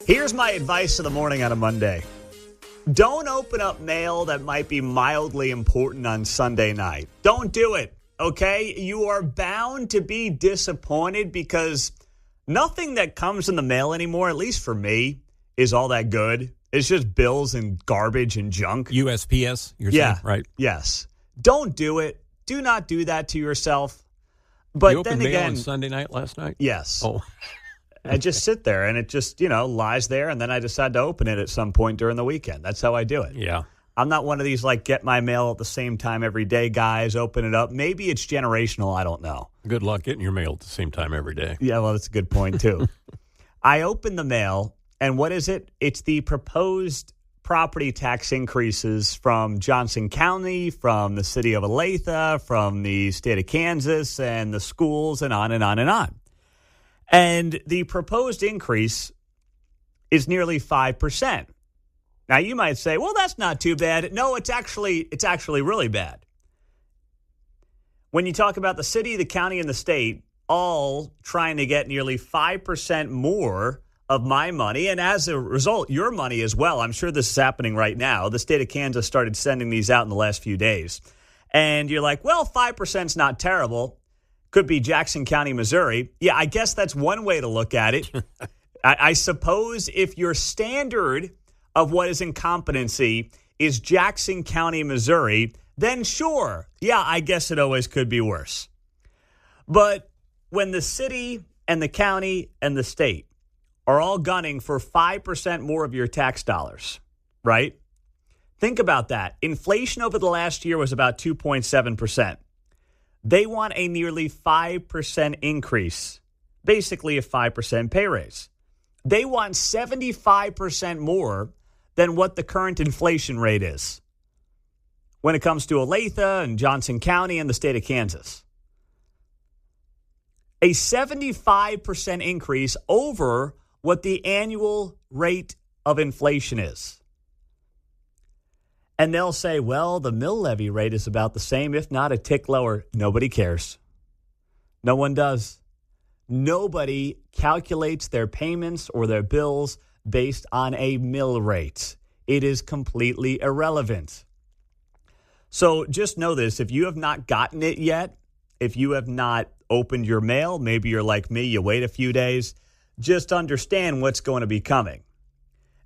Here's my advice of the morning on a Monday. Don't open up mail that might be mildly important on Sunday night. Don't do it, okay? You are bound to be disappointed because nothing that comes in the mail anymore, at least for me, is all that good. It's just bills and garbage and junk. USPS, you're saying, right? Yes. Don't do it. Do not do that to yourself. But you opened then mail again, on Sunday night last night? Yes. Oh. I just sit there and it just, lies there. And then I decide to open it at some point during the weekend. That's how I do it. Yeah. I'm not one of these get my mail at the same time every day guys, open it up. Maybe it's generational. I don't know. Good luck getting your mail at the same time every day. Yeah, well, that's a good point, too. I open the mail, and what is it? It's the proposed property tax increases from Johnson County, from the city of Olathe, from the state of Kansas, and the schools, and on and on and on. And the proposed increase is nearly 5%. Now, you might say, well, that's not too bad. No, it's actually really bad. When you talk about the city, the county, and the state all trying to get nearly 5% more of my money, and as a result, your money as well. I'm sure this is happening right now. The state of Kansas started sending these out in the last few days. And you're like, well, 5% is not terrible. Could be Jackson County, Missouri. Yeah, I guess that's one way to look at it. I suppose if your standard of what is incompetency is Jackson County, Missouri, then sure. Yeah, I guess it always could be worse. But when the city and the county and the state are all gunning for 5% more of your tax dollars, right? Think about that. Inflation over the last year was about 2.7%. They want a nearly 5% increase, basically a 5% pay raise. They want 75% more than what the current inflation rate is when it comes to Olathe and Johnson County and the state of Kansas. A 75% increase over what the annual rate of inflation is. And they'll say, well, the mill levy rate is about the same, if not a tick lower. Nobody cares. No one does. Nobody calculates their payments or their bills based on a mill rate. It is completely irrelevant. So just know this. If you have not gotten it yet, if you have not opened your mail, maybe you're like me, you wait a few days, just understand what's going to be coming.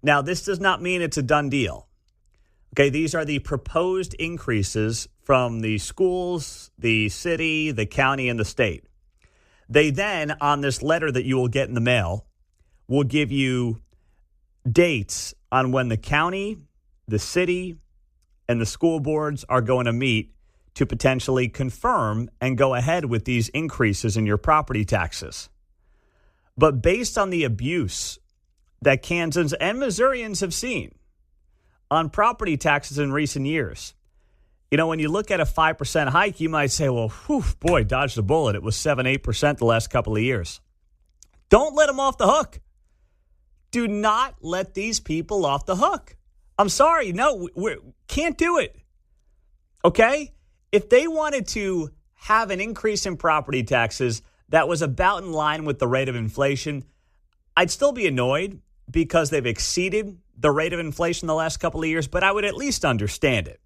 Now, this does not mean it's a done deal. Okay, these are the proposed increases from the schools, the city, the county, and the state. They then, on this letter that you will get in the mail, will give you dates on when the county, the city, and the school boards are going to meet to potentially confirm and go ahead with these increases in your property taxes. But based on the abuse that Kansans and Missourians have seen on property taxes in recent years, when you look at a 5% hike, you might say, well, whew, boy, dodged a bullet. It was 7-8% the last couple of years. Don't let them off the hook. Do not let these people off the hook. I'm sorry. No, we can't do it. Okay? If they wanted to have an increase in property taxes that was about in line with the rate of inflation, I'd still be annoyed because they've exceeded the rate of inflation the last couple of years, but I would at least understand it.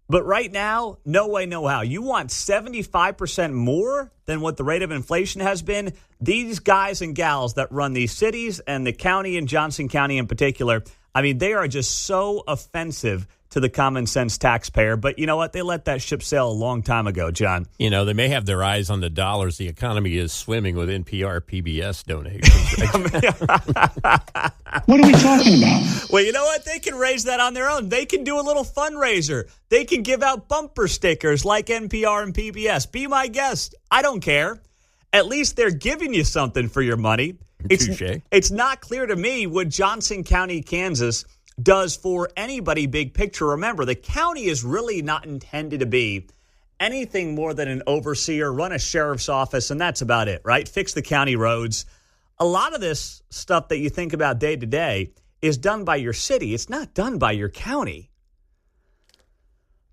But right now, no way, no how. You want 75% more than what the rate of inflation has been? These guys and gals that run these cities and the county and Johnson County in particular, they are just so offensive to the common sense taxpayer. But you know what? They let that ship sail a long time ago, John. They may have their eyes on the dollars. The economy is swimming with NPR PBS donations. What are we talking about? Well, you know what? They can raise that on their own. They can do a little fundraiser. They can give out bumper stickers like NPR and PBS. Be my guest. I don't care. At least they're giving you something for your money. It's not clear to me what Johnson County, Kansas does for anybody big picture. Remember, the county is really not intended to be anything more than an overseer, run a sheriff's office, and that's about it, right? Fix the county roads. A lot of this stuff that you think about day to day is done by your city. It's not done by your county.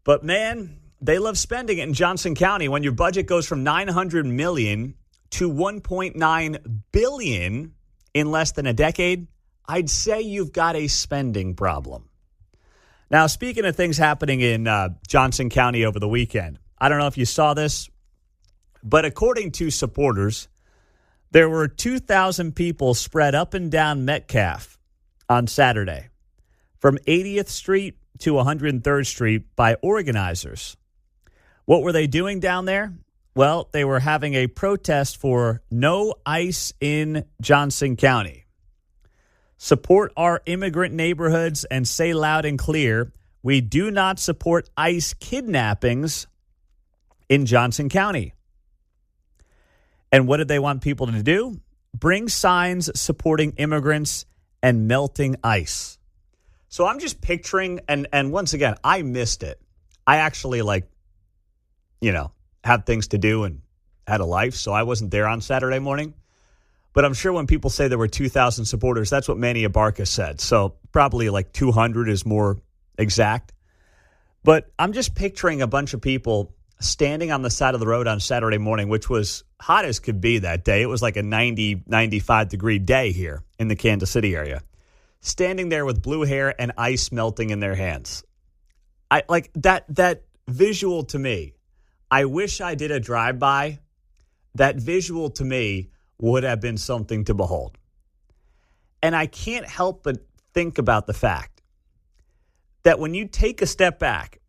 But man, they love spending it in Johnson County. When your budget goes from $900 million to $1.9 billion in less than a decade, I'd say you've got a spending problem. Now, speaking of things happening in Johnson County over the weekend, I don't know if you saw this, but according to supporters, there were 2,000 people spread up and down Metcalf on Saturday from 80th Street to 103rd Street by organizers. What were they doing down there? Well, they were having a protest for no ICE in Johnson County. Support our immigrant neighborhoods and say loud and clear, we do not support ICE kidnappings in Johnson County. And what did they want people to do? Bring signs supporting immigrants and melting ice. So I'm just picturing, and once again, I missed it. I actually had things to do and had a life, so I wasn't there on Saturday morning. But I'm sure when people say there were 2,000 supporters, that's what Manny Abarca said. So probably like 200 is more exact. But I'm just picturing a bunch of people standing on the side of the road on Saturday morning, which was hot as could be that day. It was like a 90, 95-degree day here in the Kansas City area. Standing there with blue hair and ice melting in their hands. I like that visual to me. I wish I did a drive-by. That visual to me would have been something to behold. And I can't help but think about the fact that when you take a step back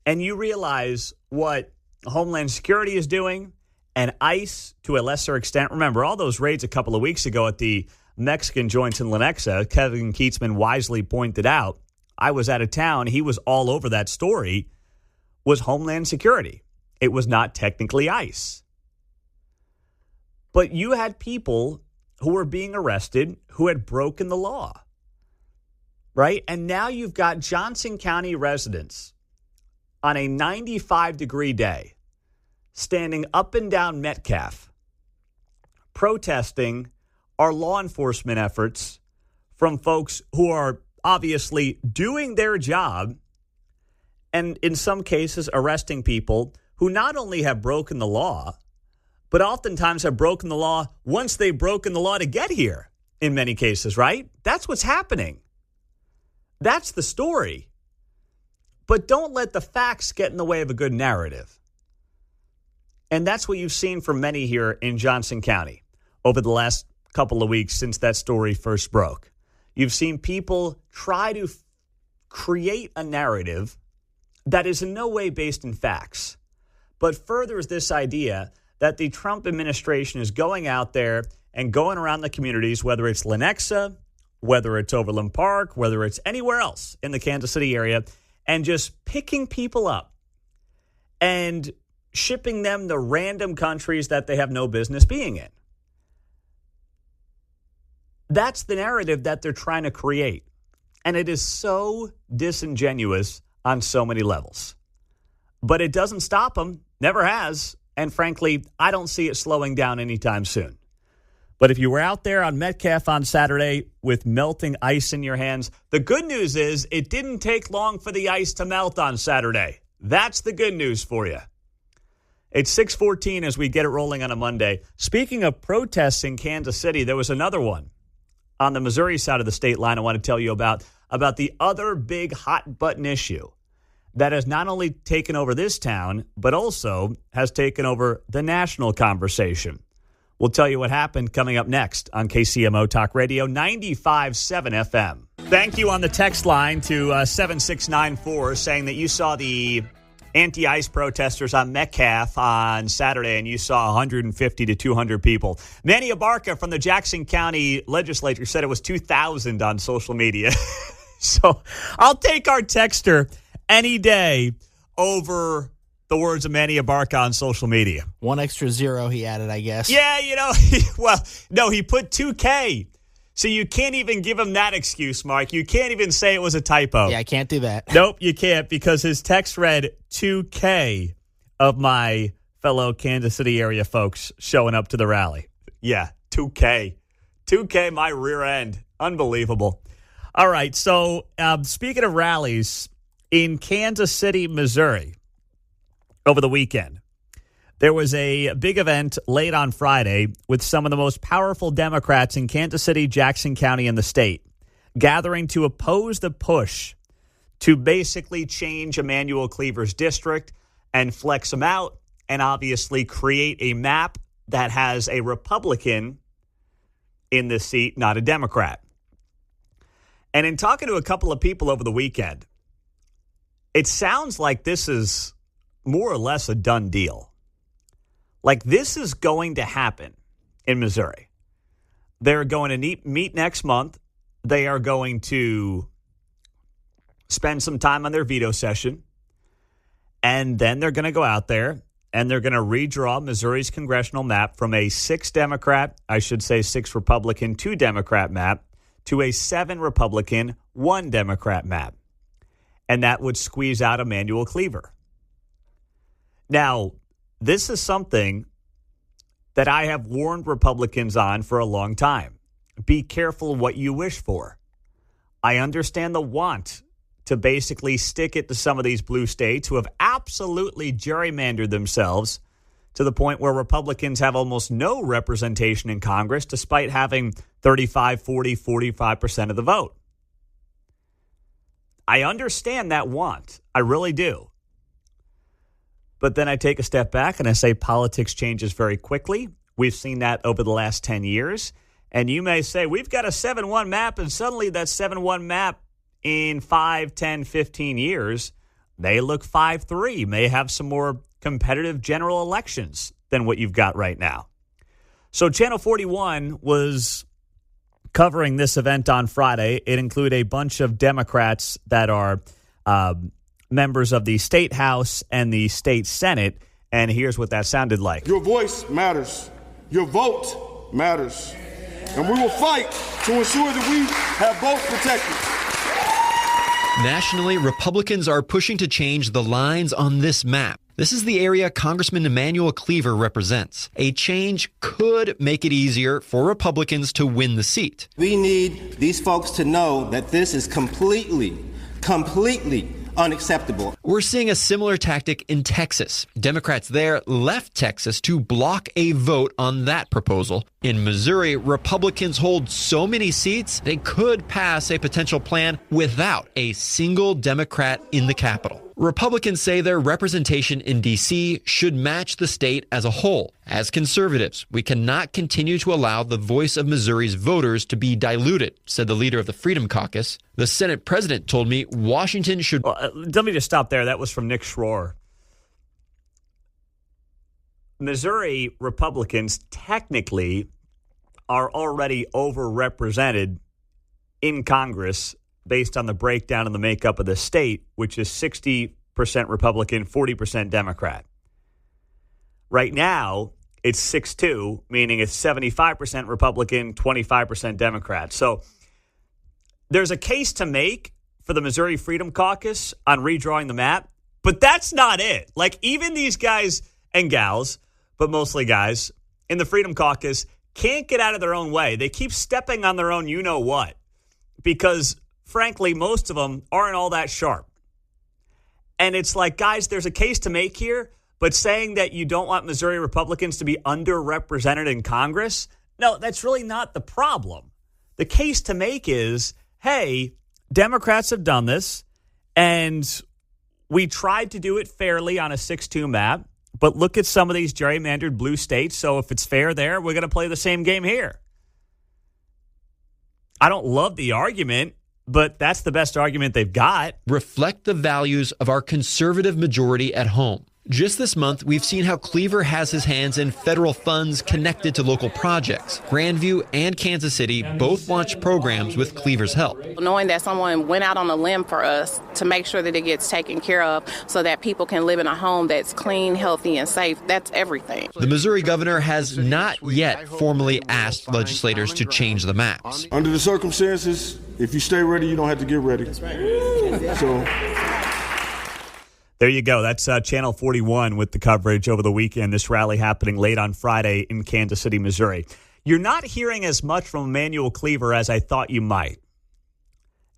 and you realize what Homeland Security is doing and ICE to a lesser extent, remember all those raids a couple of weeks ago at the Mexican joints in Lenexa, Kevin Keatsman wisely pointed out, I was out of town, he was all over that story, was Homeland Security. It was not technically ICE. But you had people who were being arrested who had broken the law, right? And now you've got Johnson County residents on a 95-degree day standing up and down Metcalf protesting our law enforcement efforts from folks who are obviously doing their job and in some cases arresting people who not only have broken the law, but oftentimes have broken the law once they've broken the law to get here in many cases, right? That's what's happening. That's the story. But don't let the facts get in the way of a good narrative. And that's what you've seen from many here in Johnson County over the last couple of weeks since that story first broke. You've seen people try to create a narrative that is in no way based in facts, but furthers this idea that the Trump administration is going out there and going around the communities, whether it's Lenexa, whether it's Overland Park, whether it's anywhere else in the Kansas City area, and just picking people up and shipping them to random countries that they have no business being in. That's the narrative that they're trying to create. And it is so disingenuous on so many levels. But it doesn't stop them, never has. And frankly, I don't see it slowing down anytime soon. But if you were out there on Metcalf on Saturday with melting ice in your hands, the good news is it didn't take long for the ice to melt on Saturday. That's the good news for you. It's 6:14 as we get it rolling on a Monday. Speaking of protests in Kansas City, there was another one on the Missouri side of the state line I want to tell you about the other big hot button issue that has not only taken over this town, but also has taken over the national conversation. We'll tell you what happened coming up next on KCMO Talk Radio 95.7 FM. Thank you on the text line to 7694 saying that you saw the anti-ICE protesters on Metcalf on Saturday and you saw 150 to 200 people. Manny Abarca from the Jackson County Legislature said it was 2,000 on social media. So I'll take our texter any day over the words of Manny Abarca on social media. One extra zero he added, I guess. Yeah, no, he put 2K. So you can't even give him that excuse, Mark. You can't even say it was a typo. Yeah, I can't do that. Nope, you can't because his text read 2K of my fellow Kansas City area folks showing up to the rally. Yeah, 2K. 2K, my rear end. Unbelievable. All right, so speaking of rallies, in Kansas City, Missouri, over the weekend, There was a big event late on Friday with some of the most powerful Democrats in Kansas City, Jackson County, and the state, gathering to oppose the push to basically change Emanuel Cleaver's district and flex him out and obviously create a map that has a Republican in this seat, not a Democrat. And in talking to a couple of people over the weekend, it sounds like this is more or less a done deal. Like, this is going to happen in Missouri. They're going to meet next month. They are going to spend some time on their veto session. And then they're going to go out there and they're going to redraw Missouri's congressional map from a 6 Republican, 2 Democrat map to a 7 Republican, 1 Democrat map. And that would squeeze out Emanuel Cleaver. Now, this is something that I have warned Republicans on for a long time. Be careful what you wish for. I understand the want to basically stick it to some of these blue states who have absolutely gerrymandered themselves to the point where Republicans have almost no representation in Congress despite having 35, 40, 45% of the vote. I understand that want. I really do. But then I take a step back and I say politics changes very quickly. We've seen that over the last 10 years. And you may say, we've got a 7-1 map, and suddenly that 7-1 map in 5, 10, 15 years may look 5-3, may have some more competitive general elections than what you've got right now. So Channel 41 was covering this event on Friday. It included a bunch of Democrats that are members of the State House and the State Senate, and here's what that sounded like. Your voice matters. Your vote matters. And we will fight to ensure that we have both protected. Nationally, Republicans are pushing to change the lines on this map. This is the area Congressman Emanuel Cleaver represents. A change could make it easier for Republicans to win the seat. We need these folks to know that this is completely unacceptable. We're seeing a similar tactic in Texas. Democrats there left Texas to block a vote on that proposal. In Missouri, Republicans hold so many seats, they could pass a potential plan without a single Democrat in the Capitol. Republicans say their representation in D.C. should match the state as a whole. As conservatives, we cannot continue to allow the voice of Missouri's voters to be diluted, said the leader of the Freedom Caucus. The Senate president told me Washington should... Let me just stop there. That was from Nick Schroer. Missouri Republicans technically are already overrepresented in Congress based on the breakdown and the makeup of the state, which is 60% Republican, 40% Democrat. Right now, it's 6-2, meaning it's 75% Republican, 25% Democrat. So there's a case to make for the Missouri Freedom Caucus on redrawing the map, but that's not it. Like, even these guys and gals, but mostly guys, in the Freedom Caucus can't get out of their own way. They keep stepping on their own you-know-what because, frankly, most of them aren't all that sharp. And it's like, guys, there's a case to make here, but saying that you don't want Missouri Republicans to be underrepresented in Congress, no, that's really not the problem. The case to make is, hey, Democrats have done this, and we tried to do it fairly on a 6-2 map, but look at some of these gerrymandered blue states, so if it's fair there, we're going to play the same game here. I don't love the argument, but that's the best argument they've got. Reflect the values of our conservative majority at home. Just this month, we've seen how Cleaver has his hands in federal funds connected to local projects. Grandview and Kansas City both launched programs with Cleaver's help. Knowing that someone went out on a limb for us to make sure that it gets taken care of so that people can live in a home that's clean, healthy, and safe, that's everything. The Missouri governor has not yet formally asked legislators to change the maps. Under the circumstances, if you stay ready, you don't have to get ready. That's right. So... There you go. That's Channel 41 with the coverage over the weekend. This rally happening late on Friday in Kansas City, Missouri. You're not hearing as much from Emanuel Cleaver as I thought you might.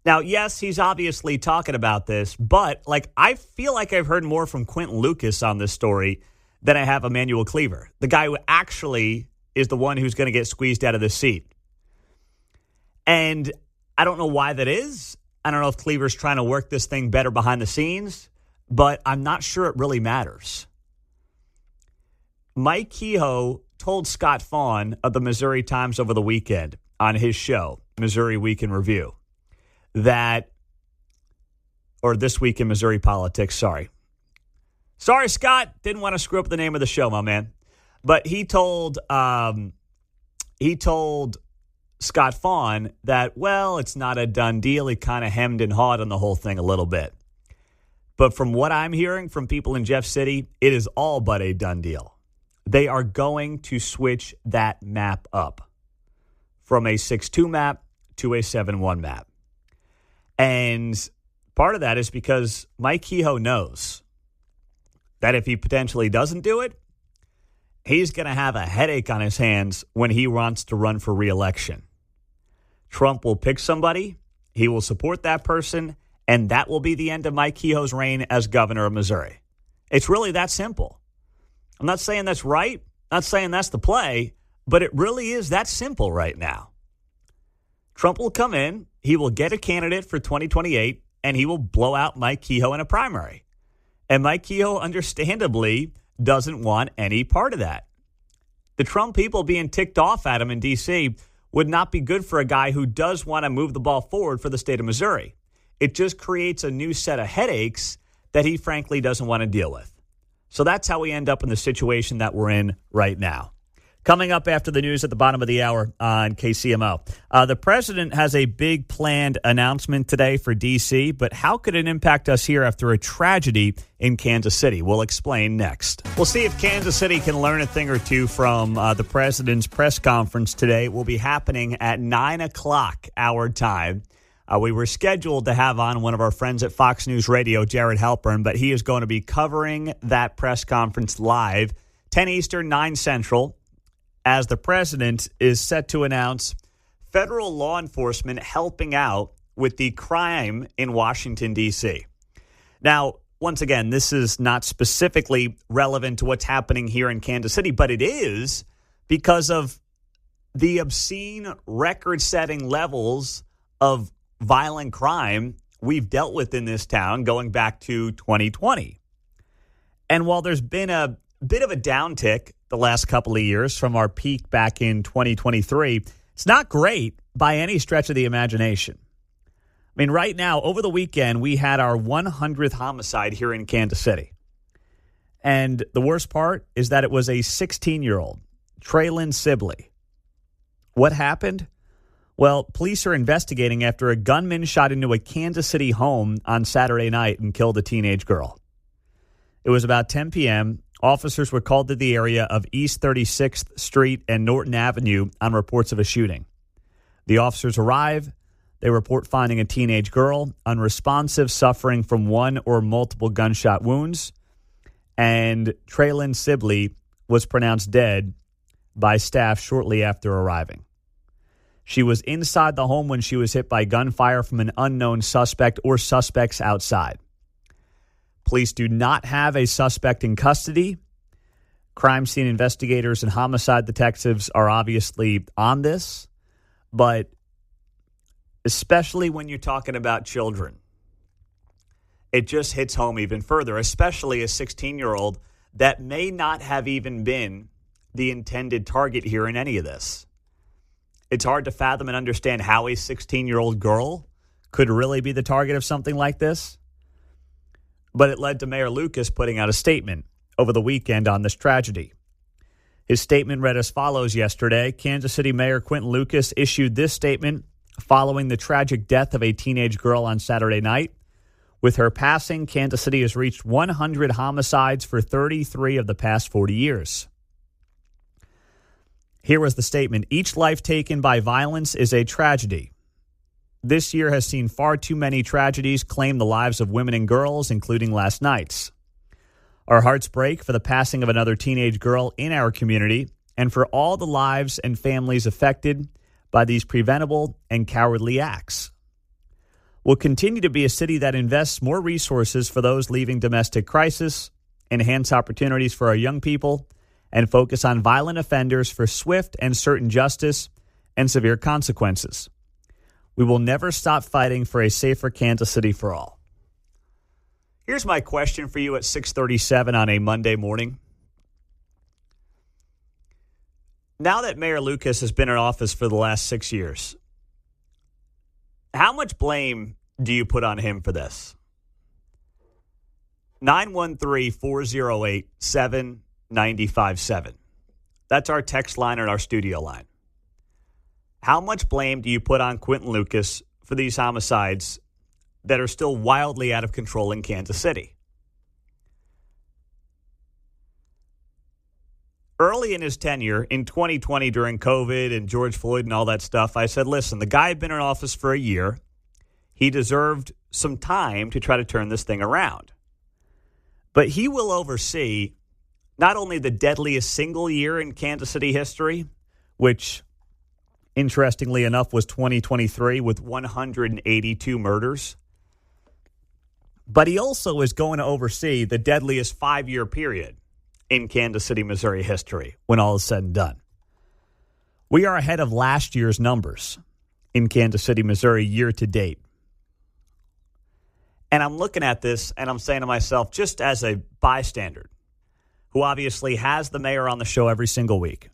Now, yes, he's obviously talking about this, but I feel like I've heard more from Quentin Lucas on this story than I have Emmanuel Cleaver, the guy who actually is the one who's going to get squeezed out of this seat. And I don't know why that is. I don't know if Cleaver's trying to work this thing better behind the scenes, but I'm not sure it really matters. Mike Kehoe told Scott Fawn of the Missouri Times over the weekend on his show, Missouri Week in Review, or This Week in Missouri Politics, sorry. Sorry, Scott. Didn't want to screw up the name of the show, my man. But he told Scott Fawn that, well, it's not a done deal. He kind of hemmed and hawed on the whole thing a little bit. But from what I'm hearing from people in Jeff City, it is all but a done deal. They are going to switch that map up from a 6-2 map to a 7-1 map. And part of that is because Mike Kehoe knows that if he potentially doesn't do it, he's going to have a headache on his hands when he wants to run for re-election. Trump will pick somebody, he will support that person, and that will be the end of Mike Kehoe's reign as governor of Missouri. It's really that simple. I'm not saying that's right, not saying that's the play, but it really is that simple right now. Trump will come in, he will get a candidate for 2028, and he will blow out Mike Kehoe in a primary. And Mike Kehoe, understandably, doesn't want any part of that. The Trump people being ticked off at him in D.C. would not be good for a guy who does want to move the ball forward for the state of Missouri. It just creates a new set of headaches that he frankly doesn't want to deal with. So that's how we end up in the situation that we're in right now. Coming up after the news at the bottom of the hour on KCMO. The president has a big planned announcement today for D.C., but how could it impact us here after a tragedy in Kansas City? We'll explain next. We'll see if Kansas City can learn a thing or two from the president's press conference today. It will be happening at 9 o'clock our time. We were scheduled to have on one of our friends at Fox News Radio, Jared Halpern, but he is going to be covering that press conference live, 10 Eastern, 9 Central, as the president is set to announce federal law enforcement helping out with the crime in Washington, D.C. Now, once again, this is not specifically relevant to what's happening here in Kansas City, but it is because of the obscene record-setting levels of violent crime we've dealt with in this town going back to 2020. And while there's been a bit of a downtick the last couple of years from our peak back in 2023, it's not great by any stretch of the imagination. I mean, right now, over the weekend, we had our 100th homicide here in Kansas City. And the worst part is that it was a 16-year-old, Traylon Sibley. What happened? Well, police are investigating after a gunman shot into a Kansas City home on Saturday night and killed a teenage girl. It was about 10 p.m. Officers were called to the area of East 36th Street and Norton Avenue on reports of a shooting. The officers arrive. They report finding a teenage girl, unresponsive, suffering from one or multiple gunshot wounds. And Traylon Sibley was pronounced dead by staff shortly after arriving. She was inside the home when she was hit by gunfire from an unknown suspect or suspects outside. Police do not have a suspect in custody. Crime scene investigators and homicide detectives are obviously on this, but especially when you're talking about children, it just hits home even further, especially a 16-year-old that may not have even been the intended target here in any of this. It's hard to fathom and understand how a 16-year-old girl could really be the target of something like this. But it led to Mayor Lucas putting out a statement over the weekend on this tragedy. His statement read as follows yesterday. Kansas City Mayor Quinton Lucas issued this statement following the tragic death of a teenage girl on Saturday night. With her passing, Kansas City has reached 100 homicides for 33 of the past 40 years. Here was the statement. Each life taken by violence is a tragedy. This year has seen far too many tragedies claim the lives of women and girls, including last night's. Our hearts break for the passing of another teenage girl in our community and for all the lives and families affected by these preventable and cowardly acts. We'll continue to be a city that invests more resources for those leaving domestic crisis enhance opportunities for our young people, and focus on violent offenders for swift and certain justice and severe consequences. We will never stop fighting for a safer Kansas City for all. Here's my question for you at 6:37 on a Monday morning. Now that Mayor Lucas has been in office for the last 6 years, how much blame do you put on him for this? 913-408-7957. That's our text line and our studio line. How much blame do you put on Quentin Lucas for these homicides that are still wildly out of control in Kansas City? Early in his tenure, in 2020 during COVID and George Floyd and all that stuff, I said, listen, the guy had been in office for a year. He deserved some time to try to turn this thing around. But he will oversee not only the deadliest single year in Kansas City history, which, interestingly enough, was 2023 with 182 murders, but he also is going to oversee the deadliest 5-year period in Kansas City, Missouri history when all is said and done. We are ahead of last year's numbers in Kansas City, Missouri year to date. And I'm looking at this and I'm saying to myself, just as a bystander who obviously has the mayor on the show every single week,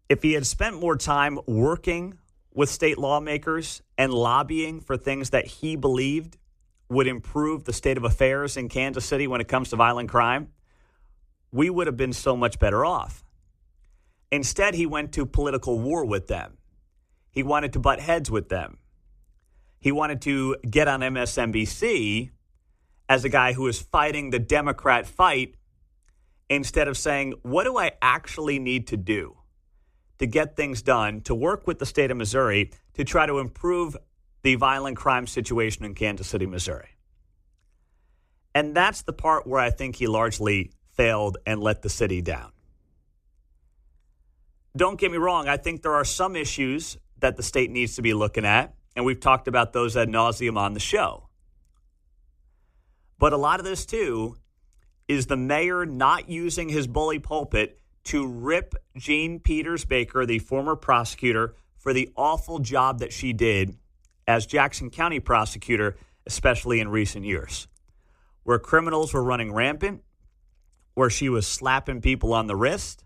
if he had spent more time working with state lawmakers and lobbying for things that he believed would improve the state of affairs in Kansas City when it comes to violent crime, we would have been so much better off. Instead, he went to political war with them. He wanted to butt heads with them. He wanted to get on MSNBC as a guy who is fighting the Democrat fight instead of saying, what do I actually need to do to get things done, to work with the state of Missouri to try to improve the violent crime situation in Kansas City, Missouri? And that's the part where I think he largely failed and let the city down. Don't get me wrong. I think there are some issues that the state needs to be looking at, and we've talked about those ad nauseum on the show. But a lot of this, too, is the mayor not using his bully pulpit to rip Jean Peters Baker, the former prosecutor, for the awful job that she did as Jackson County prosecutor, especially in recent years, where criminals were running rampant, where she was slapping people on the wrist,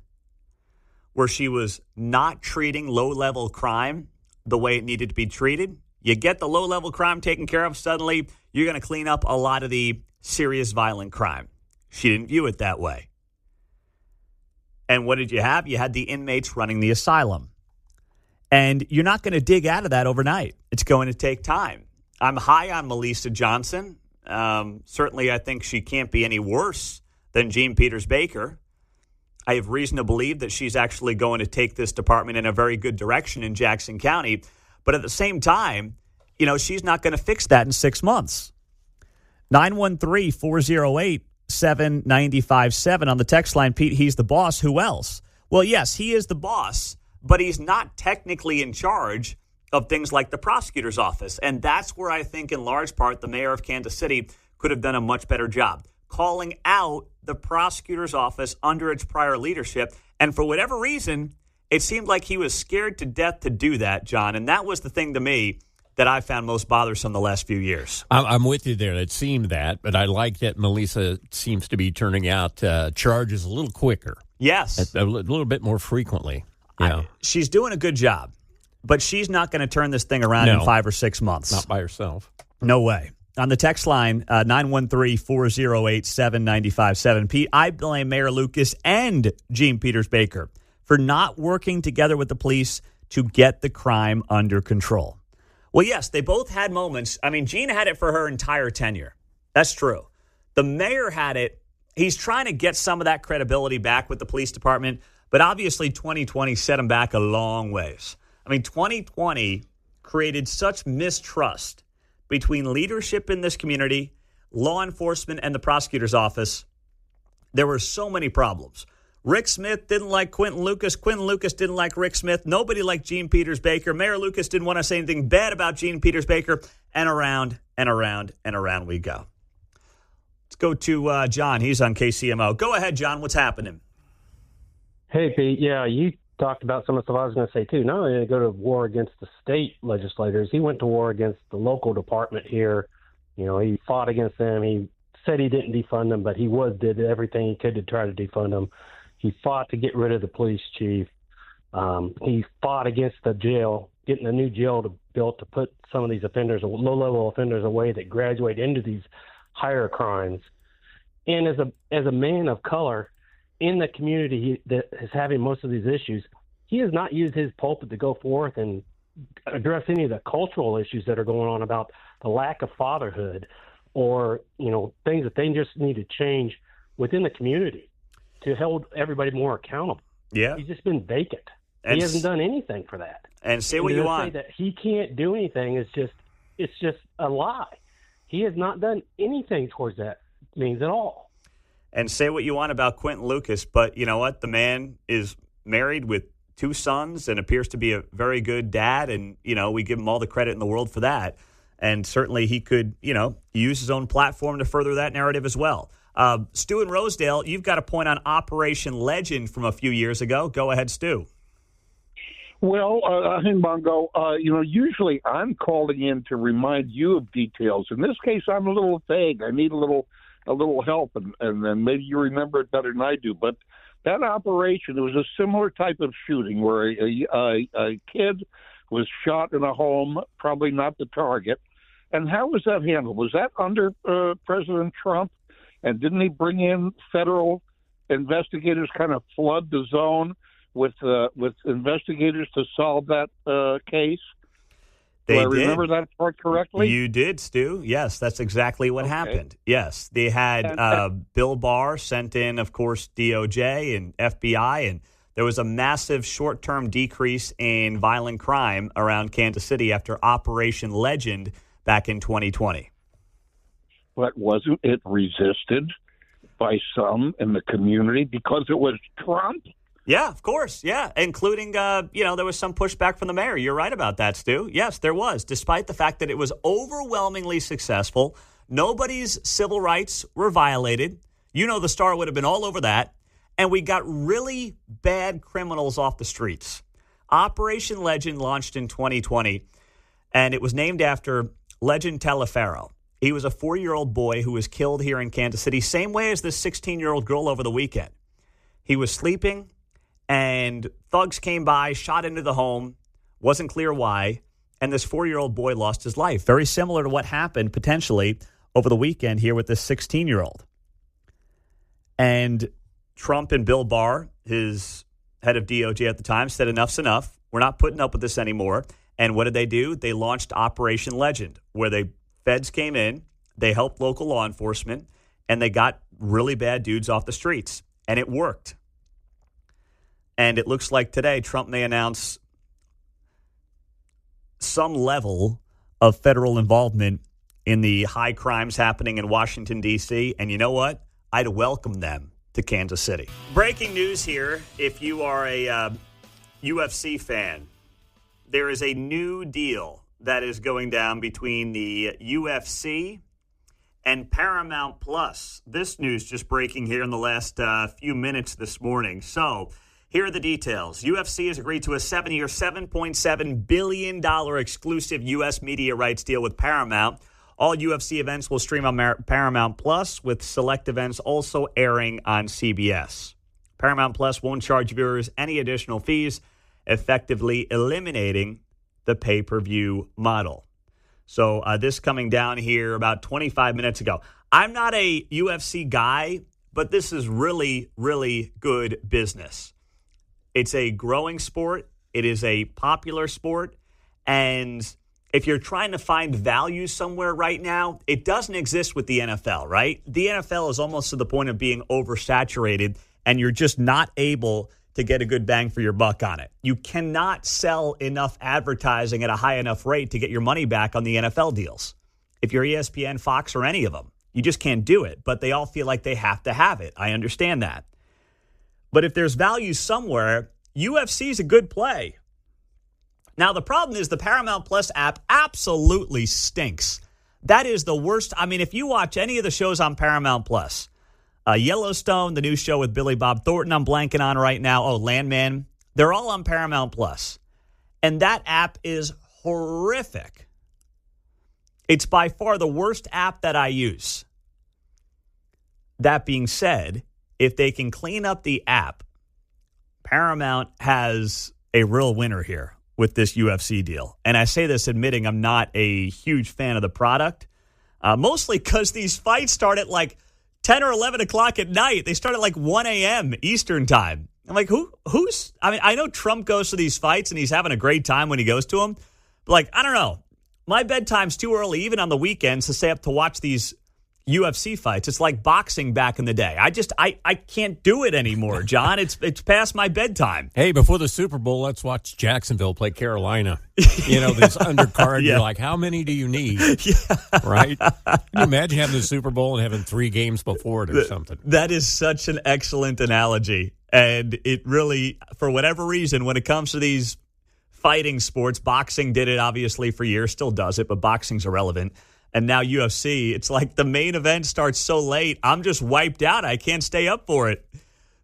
where she was not treating low-level crime the way it needed to be treated. You get the low-level crime taken care of, suddenly you're going to clean up a lot of the serious violent crime. She didn't view it that way. And what did you have? You had the inmates running the asylum. And you're not going to dig out of that overnight. It's going to take time. I'm high on Melissa Johnson. Certainly, I think she can't be any worse than Jean Peters Baker. I have reason to believe that she's actually going to take this department in a very good direction in Jackson County. But at the same time, you know, she's not going to fix that in 6 months. 913-408-7957 on the text line. Pete, he's the boss. Who else? Well, yes, he is the boss, but he's not technically in charge of things like the prosecutor's office. And that's where I think in large part the mayor of Kansas City could have done a much better job calling out the prosecutor's office under its prior leadership. And for whatever reason, it seemed like he was scared to death to do that, John. And that was the thing to me that I found most bothersome the last few years. I'm with you there. It seemed that, but I like that Melissa seems to be turning out charges a little quicker. Yes. A little bit more frequently. Yeah. She's doing a good job, but she's not going to turn this thing around in 5 or 6 months. Not by herself. No way. On the text line, 913-408-7957. Pete, I blame Mayor Lucas and Jean Peters Baker for not working together with the police to get the crime under control. Well, yes, they both had moments. I mean, Jean had it for her entire tenure. That's true. The mayor had it. He's trying to get some of that credibility back with the police department, but obviously 2020 set him back a long ways. I mean, 2020 created such mistrust between leadership in this community, law enforcement, and the prosecutor's office. There were so many problems. Rick Smith didn't like Quentin Lucas. Quentin Lucas didn't like Rick Smith. Nobody liked Jean Peters Baker. Mayor Lucas didn't want to say anything bad about Jean Peters Baker. And around and around and around we go. Let's go to John. He's on KCMO. Go ahead, John. What's happening? Hey, Pete. Yeah, you talked about some of the stuff I was going to say, too. Not only did he go to war against the state legislators, he went to war against the local department here. You know, he fought against them. He said he didn't defund them, but he did everything he could to try to defund them. He fought to get rid of the police chief. He fought against the jail, getting a new jail built to put some of these offenders, low-level offenders, away that graduate into these higher crimes. And as a man of color in the community that is having most of these issues, he has not used his pulpit to go forth and address any of the cultural issues that are going on about the lack of fatherhood or, things that they just need to change within the community to hold everybody more accountable. Yeah. He's just been vacant. He hasn't done anything for that. And say what you want. Say that he can't do anything is it's just a lie. He has not done anything towards that means at all. And say what you want about Quentin Lucas, but you know what? The man is married with 2 sons and appears to be a very good dad, and, we give him all the credit in the world for that. And certainly he could, use his own platform to further that narrative as well. Stu in Rosedale, you've got a point on Operation Legend from a few years ago. Go ahead, Stu. Well, Mongo, usually I'm calling in to remind you of details. In this case, I'm a little vague. I need a little help, and then maybe you remember it better than I do. But that operation, it was a similar type of shooting where a kid was shot in a home, probably not the target. And how was that handled? Was that under President Trump? And didn't he bring in federal investigators, kind of flood the zone with investigators to solve that case? Do I remember that part correctly? You did, Stu. Yes, that's exactly what happened. Yes, they had Bill Barr sent in, of course, DOJ and FBI, and there was a massive short-term decrease in violent crime around Kansas City after Operation Legend back in 2020. But wasn't it resisted by some in the community because it was Trump? Yeah, of course. Yeah, including, there was some pushback from the mayor. You're right about that, Stu. Yes, there was, despite the fact that it was overwhelmingly successful. Nobody's civil rights were violated. The Star would have been all over that. And we got really bad criminals off the streets. Operation Legend launched in 2020, and it was named after Legend Taliaferro. He was a 4-year-old boy who was killed here in Kansas City, same way as this 16-year-old girl over the weekend. He was sleeping, and thugs came by, shot into the home, wasn't clear why, and this 4-year-old boy lost his life. Very similar to what happened potentially over the weekend here with this 16-year-old. And Trump and Bill Barr, his head of DOJ at the time, said enough's enough. We're not putting up with this anymore. And what did they do? They launched Operation Legend, where feds came in, they helped local law enforcement, and they got really bad dudes off the streets. And it worked. And it looks like today Trump may announce some level of federal involvement in the high crimes happening in Washington, D.C. And you know what? I'd welcome them to Kansas City. Breaking news here. If you are a UFC fan, there is a new deal that is going down between the UFC and Paramount Plus. This news just breaking here in the last few minutes this morning. So here are the details. UFC has agreed to a 7-year, $7.7 billion exclusive U.S. media rights deal with Paramount. All UFC events will stream on Paramount Plus, with select events also airing on CBS. Paramount Plus won't charge viewers any additional fees, effectively eliminating the pay-per-view model. So this coming down here about 25 minutes ago. I'm not a UFC guy, but this is really, really good business. It's a growing sport. It is a popular sport. And if you're trying to find value somewhere right now, it doesn't exist with the NFL, right? The NFL is almost to the point of being oversaturated, and you're just not able to get a good bang for your buck on it. You cannot sell enough advertising at a high enough rate to get your money back on the NFL deals. If you're ESPN, Fox, or any of them, you just can't do it. But they all feel like they have to have it. I understand that. But if there's value somewhere, UFC is a good play. Now, the problem is the Paramount Plus app absolutely stinks. That is the worst. I mean, if you watch any of the shows on Paramount Plus, Yellowstone, the new show with Billy Bob Thornton, I'm blanking on right now. Oh, Landman. They're all on Paramount Plus. And that app is horrific. It's by far the worst app that I use. That being said, if they can clean up the app, Paramount has a real winner here with this UFC deal. And I say this admitting I'm not a huge fan of the product, mostly because these fights start at like 10 or 11 o'clock at night. They start at like 1 a.m. Eastern time. I'm like, who's, I mean, I know Trump goes to these fights and he's having a great time when he goes to them. But like, I don't know. My bedtime's too early, even on the weekends, to stay up to watch these UFC fights. It's like boxing back in the day. I can't do it anymore, John. It's past my bedtime. Hey, before the Super Bowl, let's watch Jacksonville play Carolina. You know, this undercard, Yeah. You're like, how many do you need? Yeah. Right? Can you imagine having the Super Bowl and having 3 games before it or something? That is such an excellent analogy. And it really, for whatever reason, when it comes to these fighting sports, boxing did it obviously for years, still does it, but boxing's irrelevant. And now UFC, it's like the main event starts so late, I'm just wiped out. I can't stay up for it.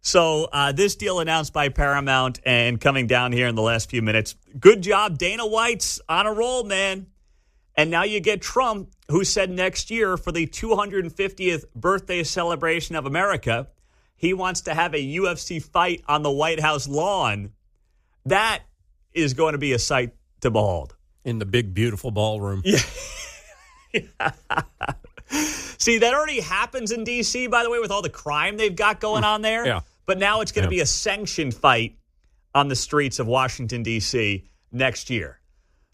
So this deal announced by Paramount and coming down here in the last few minutes. Good job. Dana White's on a roll, man. And now you get Trump, who said next year for the 250th birthday celebration of America, he wants to have a UFC fight on the White House lawn. That is going to be a sight to behold. In the big, beautiful ballroom. Yeah. See, that already happens in D.C., by the way, with all the crime they've got going on there. Yeah. But now it's going to be a sanctioned fight on the streets of Washington, D.C. next year.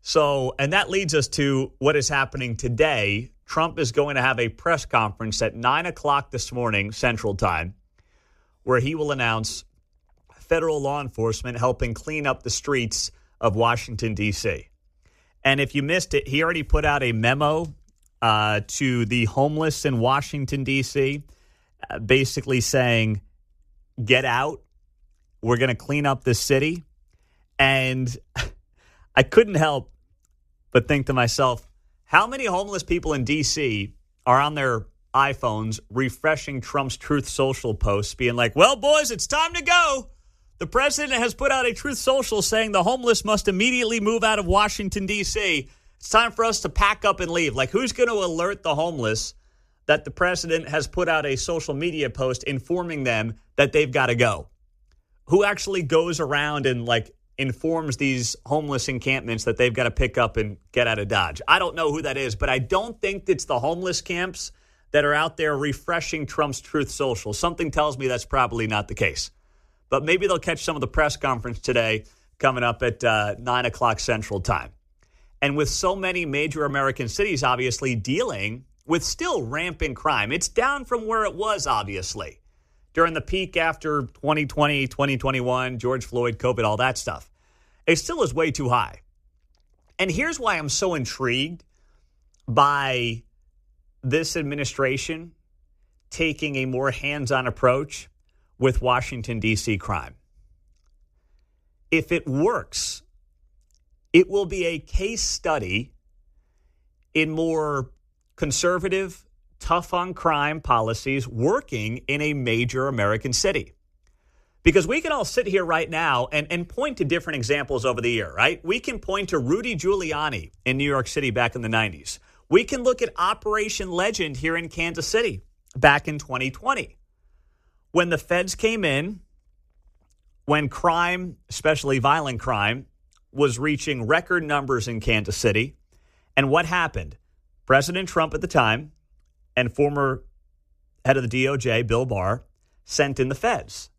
So, and that leads us to what is happening today. Trump is going to have a press conference at 9 o'clock this morning, Central Time, where he will announce federal law enforcement helping clean up the streets of Washington, D.C. And if you missed it, he already put out a memo to the homeless in Washington, D.C., basically saying, get out. We're going to clean up this city. And I couldn't help but think to myself, how many homeless people in D.C. are on their iPhones refreshing Trump's Truth Social posts, being like, well, boys, it's time to go. The president has put out a Truth Social saying the homeless must immediately move out of Washington, D.C. It's time for us to pack up and leave. Like, who's going to alert the homeless that the president has put out a social media post informing them that they've got to go? Who actually goes around and, like, informs these homeless encampments that they've got to pick up and get out of Dodge? I don't know who that is, but I don't think it's the homeless camps that are out there refreshing Trump's Truth Social. Something tells me that's probably not the case. But maybe they'll catch some of the press conference today coming up at 9 o'clock Central Time. And with so many major American cities obviously dealing with still rampant crime, it's down from where it was, obviously, during the peak after 2020, 2021, George Floyd, COVID, all that stuff. It still is way too high. And here's why I'm so intrigued by this administration taking a more hands-on approach with Washington, D.C. crime. If it works, it will be a case study in more conservative, tough on crime policies working in a major American city. Because we can all sit here right now and point to different examples over the year, right? We can point to Rudy Giuliani in New York City back in the 90s. We can look at Operation Legend here in Kansas City back in 2020. When the feds came in, when crime, especially violent crime, was reaching record numbers in Kansas City. And what happened? President Trump at the time and former head of the DOJ, Bill Barr, sent in the feds.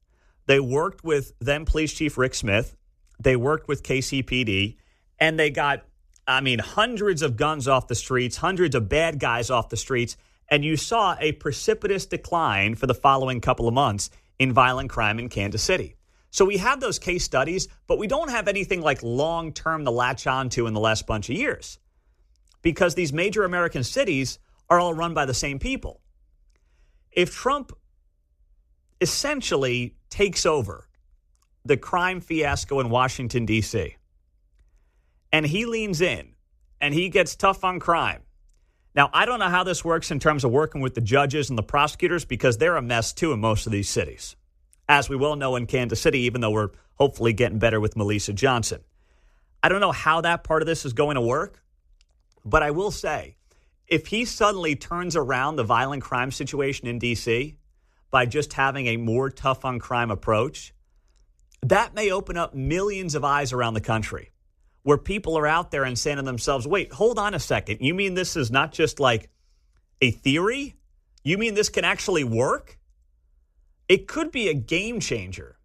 They worked with then Police Chief Rick Smith. They worked with KCPD, and they got, hundreds of guns off the streets, hundreds of bad guys off the streets. And you saw a precipitous decline for the following couple of months in violent crime in Kansas City. So we have those case studies, but we don't have anything like long-term to latch onto in the last bunch of years because these major American cities are all run by the same people. If Trump essentially takes over the crime fiasco in Washington, D.C., and he leans in and he gets tough on crime, Now, I don't know how this works in terms of working with the judges and the prosecutors because they're a mess, too, in most of these cities. As we well know in Kansas City, even though we're hopefully getting better with Melissa Johnson. I don't know how that part of this is going to work, but I will say, if he suddenly turns around the violent crime situation in D.C. by just having a more tough-on-crime approach, that may open up millions of eyes around the country where people are out there and saying to themselves, wait, hold on a second. You mean this is not just like a theory? You mean this can actually work? It could be a game changer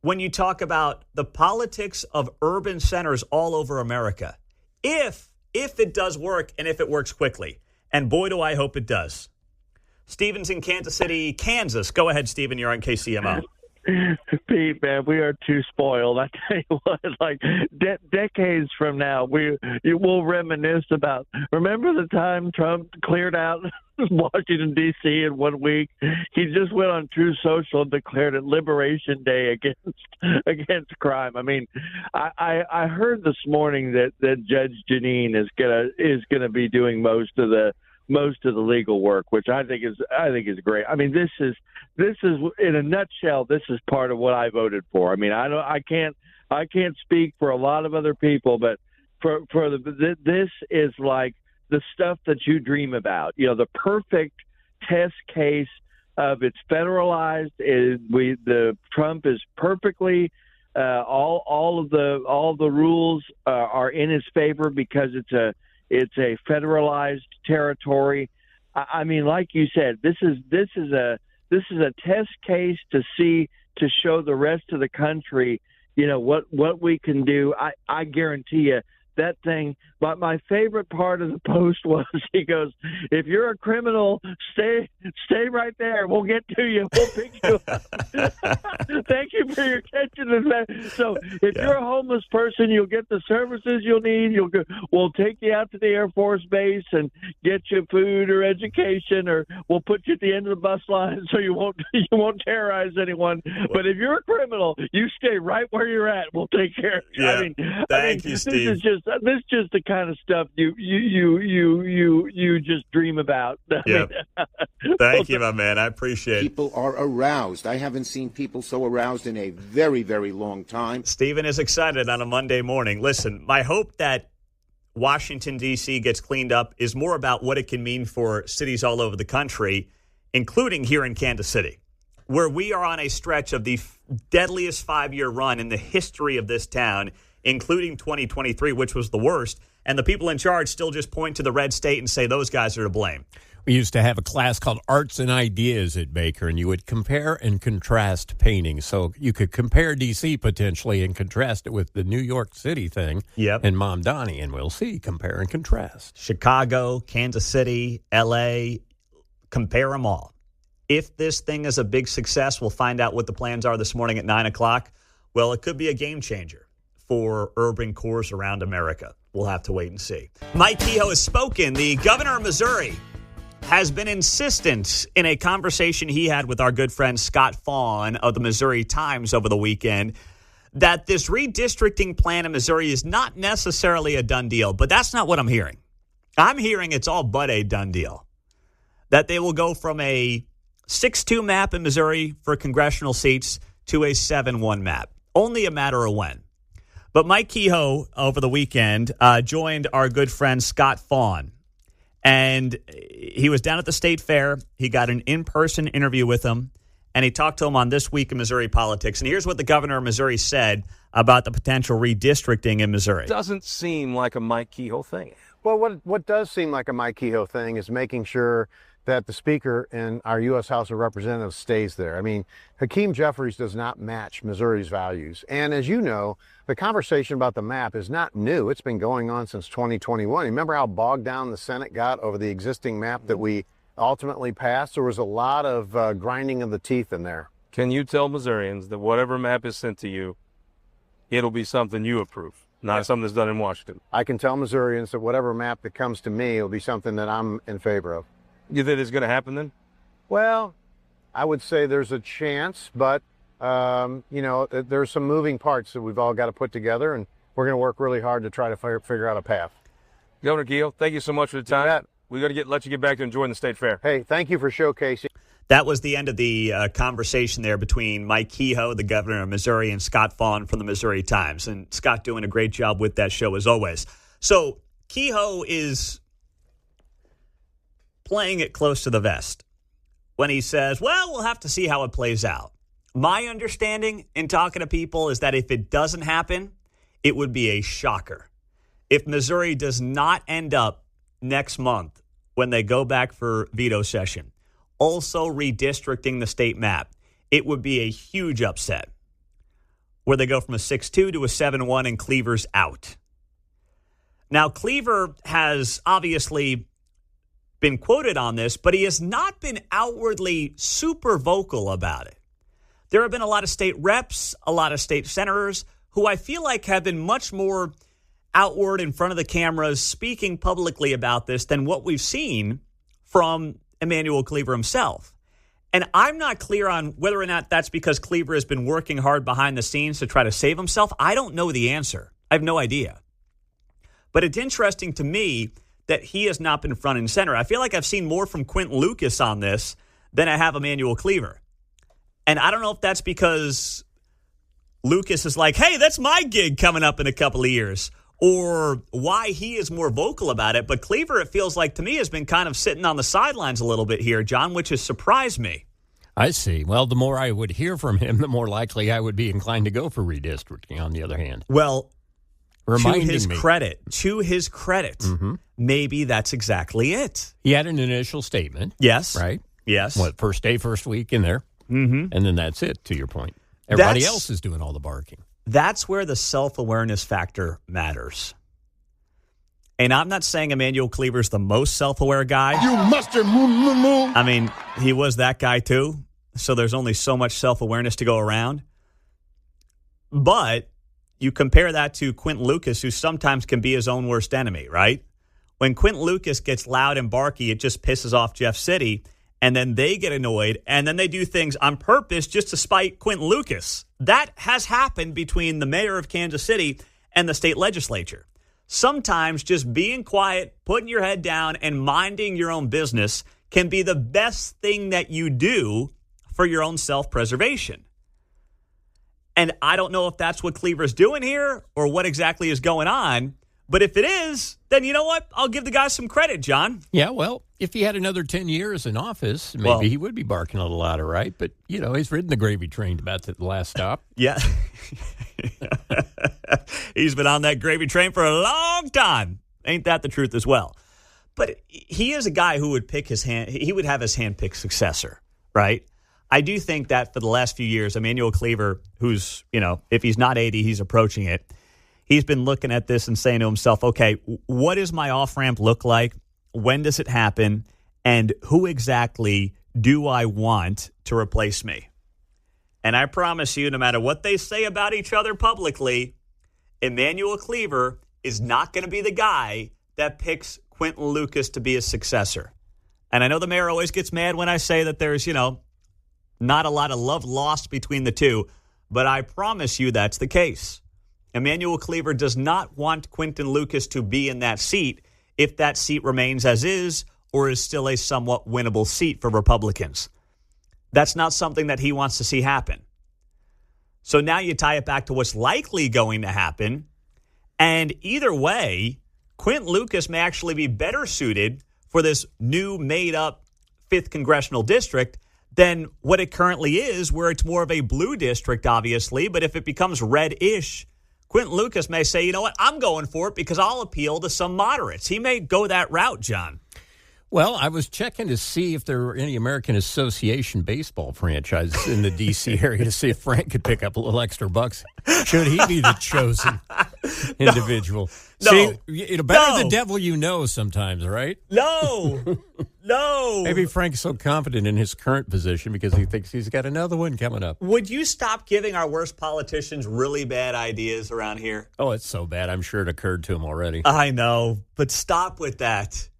when you talk about the politics of urban centers all over America. If it does work and if it works quickly. And boy, do I hope it does. Steven's in Kansas City, Kansas. Go ahead, Steven. You're on KCMO. Pete, man, we are too spoiled. I tell you what, like decades from now, we'll reminisce about. Remember the time Trump cleared out Washington D.C. in 1 week? He just went on True Social and declared it Liberation Day against crime. I mean, I heard this morning that Judge Janine is gonna be doing most of the legal work, which I think is great. I mean, this is in a nutshell. This is part of what I voted for. I mean, I can't speak for a lot of other people, but this is like the stuff that you dream about. You know, the perfect test case of it's federalized. The Trump is perfectly all of the rules are in his favor because it's a federalized territory. I mean, like you said, this is a test case to show the rest of the country, you know, what we can do. I guarantee you that thing. But my favorite part of the post was he goes, "If you're a criminal, stay right there. We'll get to you. We'll pick you up." Thank you for your attention to that. So if you're a homeless person, you'll get the services you'll need. We'll take you out to the Air Force Base and get you food or education, or we'll put you at the end of the bus line so you won't terrorize anyone. But if you're a criminal, you stay right where you're at. We'll take care of you. Yeah. Thank you, Steve. This is just the kind of stuff you just dream about. Yeah. Thank you, my man. I appreciate it. People are aroused. I haven't seen people so aroused in a very, very long time. Stephen is excited on a Monday morning. Listen, my hope that Washington, D.C. gets cleaned up is more about what it can mean for cities all over the country, including here in Kansas City, where we are on a stretch of the deadliest 5-year run in the history of this town, including 2023, which was the worst. And the people in charge still just point to the red state and say those guys are to blame. We used to have a class called Arts and Ideas at Baker, and you would compare and contrast paintings. So you could compare D.C. potentially and contrast it with the New York City thing and Mom Donnie, and we'll see, compare and contrast. Chicago, Kansas City, L.A., compare them all. If this thing is a big success, we'll find out what the plans are this morning at 9 o'clock. Well, it could be a game changer for urban cores around America. We'll have to wait and see. Mike Kehoe has spoken. The governor of Missouri has been insistent in a conversation he had with our good friend Scott Fawn of the Missouri Times over the weekend that this redistricting plan in Missouri is not necessarily a done deal. But that's not what I'm hearing. I'm hearing it's all but a done deal. That they will go from a 6-2 map in Missouri for congressional seats to a 7-1 map. Only a matter of when. But Mike Kehoe over the weekend joined our good friend Scott Fawn. And he was down at the state fair. He got an in-person interview with him. And he talked to him on This Week in Missouri Politics. And here's what the governor of Missouri said about the potential redistricting in Missouri. It doesn't seem like a Mike Kehoe thing. Well, what does seem like a Mike Kehoe thing is making sure that the Speaker in our U.S. House of Representatives stays there. I mean, Hakeem Jeffries does not match Missouri's values. And as you know, the conversation about the map is not new. It's been going on since 2021. Remember how bogged down the Senate got over the existing map that we ultimately passed? There was a lot of grinding of the teeth in there. Can you tell Missourians that whatever map is sent to you, it'll be something you approve, not something that's done in Washington? I can tell Missourians that whatever map that comes to me will be something that I'm in favor of. You think it's going to happen then? Well, I would say there's a chance, but, there's some moving parts that we've all got to put together, and we're going to work really hard to try to figure out a path. Governor Kehoe, thank you so much for the time. We got to let you get back to enjoying the state fair. Hey, thank you for showcasing. That was the end of the conversation there between Mike Kehoe, the governor of Missouri, and Scott Fawn from the Missouri Times. And Scott doing a great job with that show as always. So Kehoe is playing it close to the vest when he says, well, we'll have to see how it plays out. My understanding in talking to people is that if it doesn't happen, it would be a shocker. If Missouri does not end up next month when they go back for veto session, also redistricting the state map, it would be a huge upset where they go from a 6-2 to a 7-1 and Cleaver's out. Now, Cleaver has obviously been quoted on this, but he has not been outwardly super vocal about it. There have been a lot of state reps, a lot of state senators who I feel like have been much more outward in front of the cameras speaking publicly about this than what we've seen from Emanuel Cleaver himself. And I'm not clear on whether or not that's because Cleaver has been working hard behind the scenes to try to save himself. I don't know the answer. I have no idea. But it's interesting to me that he has not been front and center. I feel like I've seen more from Quentin Lucas on this than I have Emanuel Cleaver. And I don't know if that's because Lucas is like, hey, that's my gig coming up in a couple of years, or why he is more vocal about it. But Cleaver, it feels like to me, has been kind of sitting on the sidelines a little bit here, John, which has surprised me. I see. Well, the more I would hear from him, the more likely I would be inclined to go for redistricting, on the other hand. Well, to his credit, maybe that's exactly it. He had an initial statement. Yes. Right? Yes. What, first day, first week in there? Mm-hmm. And then that's it, to your point. Everybody else is doing all the barking. That's where the self-awareness factor matters. And I'm not saying Emanuel Cleaver's the most self-aware guy. You mustard moo. I mean, he was that guy too, so there's only so much self-awareness to go around. But you compare that to Quentin Lucas, who sometimes can be his own worst enemy, right? When Quentin Lucas gets loud and barky, it just pisses off Jeff City, and then they get annoyed, and then they do things on purpose just to spite Quentin Lucas. That has happened between the mayor of Kansas City and the state legislature. Sometimes just being quiet, putting your head down, and minding your own business can be the best thing that you do for your own self-preservation. And I don't know if that's what Cleaver's doing here or what exactly is going on. But if it is, then you know what? I'll give the guy some credit, John. Yeah, well, if he had another 10 years in office, maybe he would be barking a little louder, right? But, you know, he's ridden the gravy train about the last stop. Yeah. He's been on that gravy train for a long time. Ain't that the truth as well? But he is a guy who would pick he would have his hand-picked successor, right? I do think that for the last few years, Emanuel Cleaver, who's, you know, if he's not 80, he's approaching it. He's been looking at this and saying to himself, okay, what does my off-ramp look like? When does it happen? And who exactly do I want to replace me? And I promise you, no matter what they say about each other publicly, Emanuel Cleaver is not going to be the guy that picks Quentin Lucas to be his successor. And I know the mayor always gets mad when I say that there's, you know, not a lot of love lost between the two, but I promise you that's the case. Emanuel Cleaver does not want Quentin Lucas to be in that seat if that seat remains as is or is still a somewhat winnable seat for Republicans. That's not something that he wants to see happen. So now you tie it back to what's likely going to happen, and either way, Quentin Lucas may actually be better suited for this new made-up 5th congressional district than what it currently is, where it's more of a blue district, obviously, but if it becomes red-ish, Quentin Lucas may say, you know what, I'm going for it because I'll appeal to some moderates. He may go that route, John. Well, I was checking to see if there were any American Association baseball franchises in the D.C. area to see if Frank could pick up a little extra bucks. Should he be the chosen individual? No. See, better the devil you know sometimes, right? No. Maybe Frank's so confident in his current position because he thinks he's got another one coming up. Would you stop giving our worst politicians really bad ideas around here? Oh, it's so bad. I'm sure it occurred to him already. I know, but stop with that.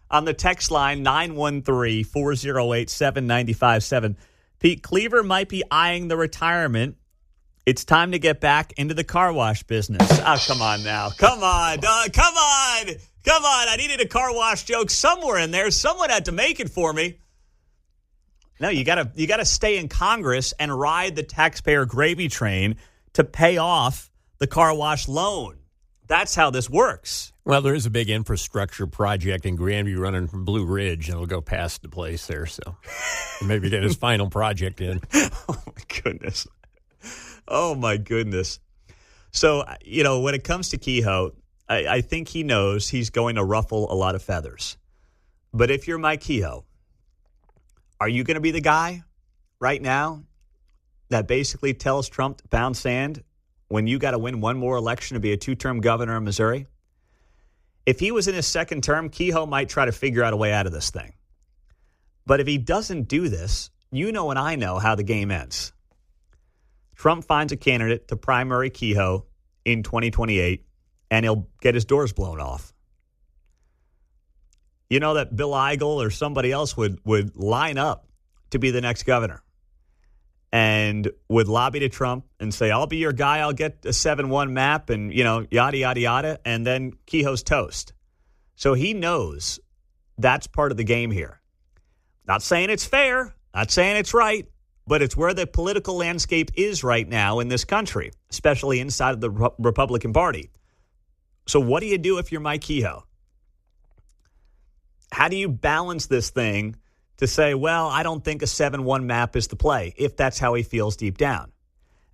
On the text line, 913-408-7957. Pete, Cleaver might be eyeing the retirement It's time to get back into the car wash business. Oh, come on now. Come on, Doug. Come on. Come on. I needed a car wash joke somewhere in there. Someone had to make it for me. No, you gotta stay in Congress and ride the taxpayer gravy train to pay off the car wash loan. That's how this works. Well, there is a big infrastructure project in Grandview running from Blue Ridge, and it'll go past the place there. So maybe get his final project in. Oh, my goodness. Oh, my goodness. So, when it comes to Kehoe, I think he knows he's going to ruffle a lot of feathers. But if you're Mike Kehoe, are you going to be the guy right now that basically tells Trump to pound sand when you got to win one more election to be a 2-term governor in Missouri? If he was in his second term, Kehoe might try to figure out a way out of this thing. But if he doesn't do this, you know and I know how the game ends. Trump finds a candidate to primary Kehoe in 2028, and he'll get his doors blown off. You know that Bill Eigel or somebody else would line up to be the next governor and would lobby to Trump and say, I'll be your guy, I'll get a 7-1 map and, yada, yada, yada, and then Kehoe's toast. So he knows that's part of the game here. Not saying it's fair, not saying it's right, but it's where the political landscape is right now in this country, especially inside of the Republican Party. So what do you do if you're Mike Kehoe? How do you balance this thing to say, well, I don't think a 7-1 map is the play, if that's how he feels deep down?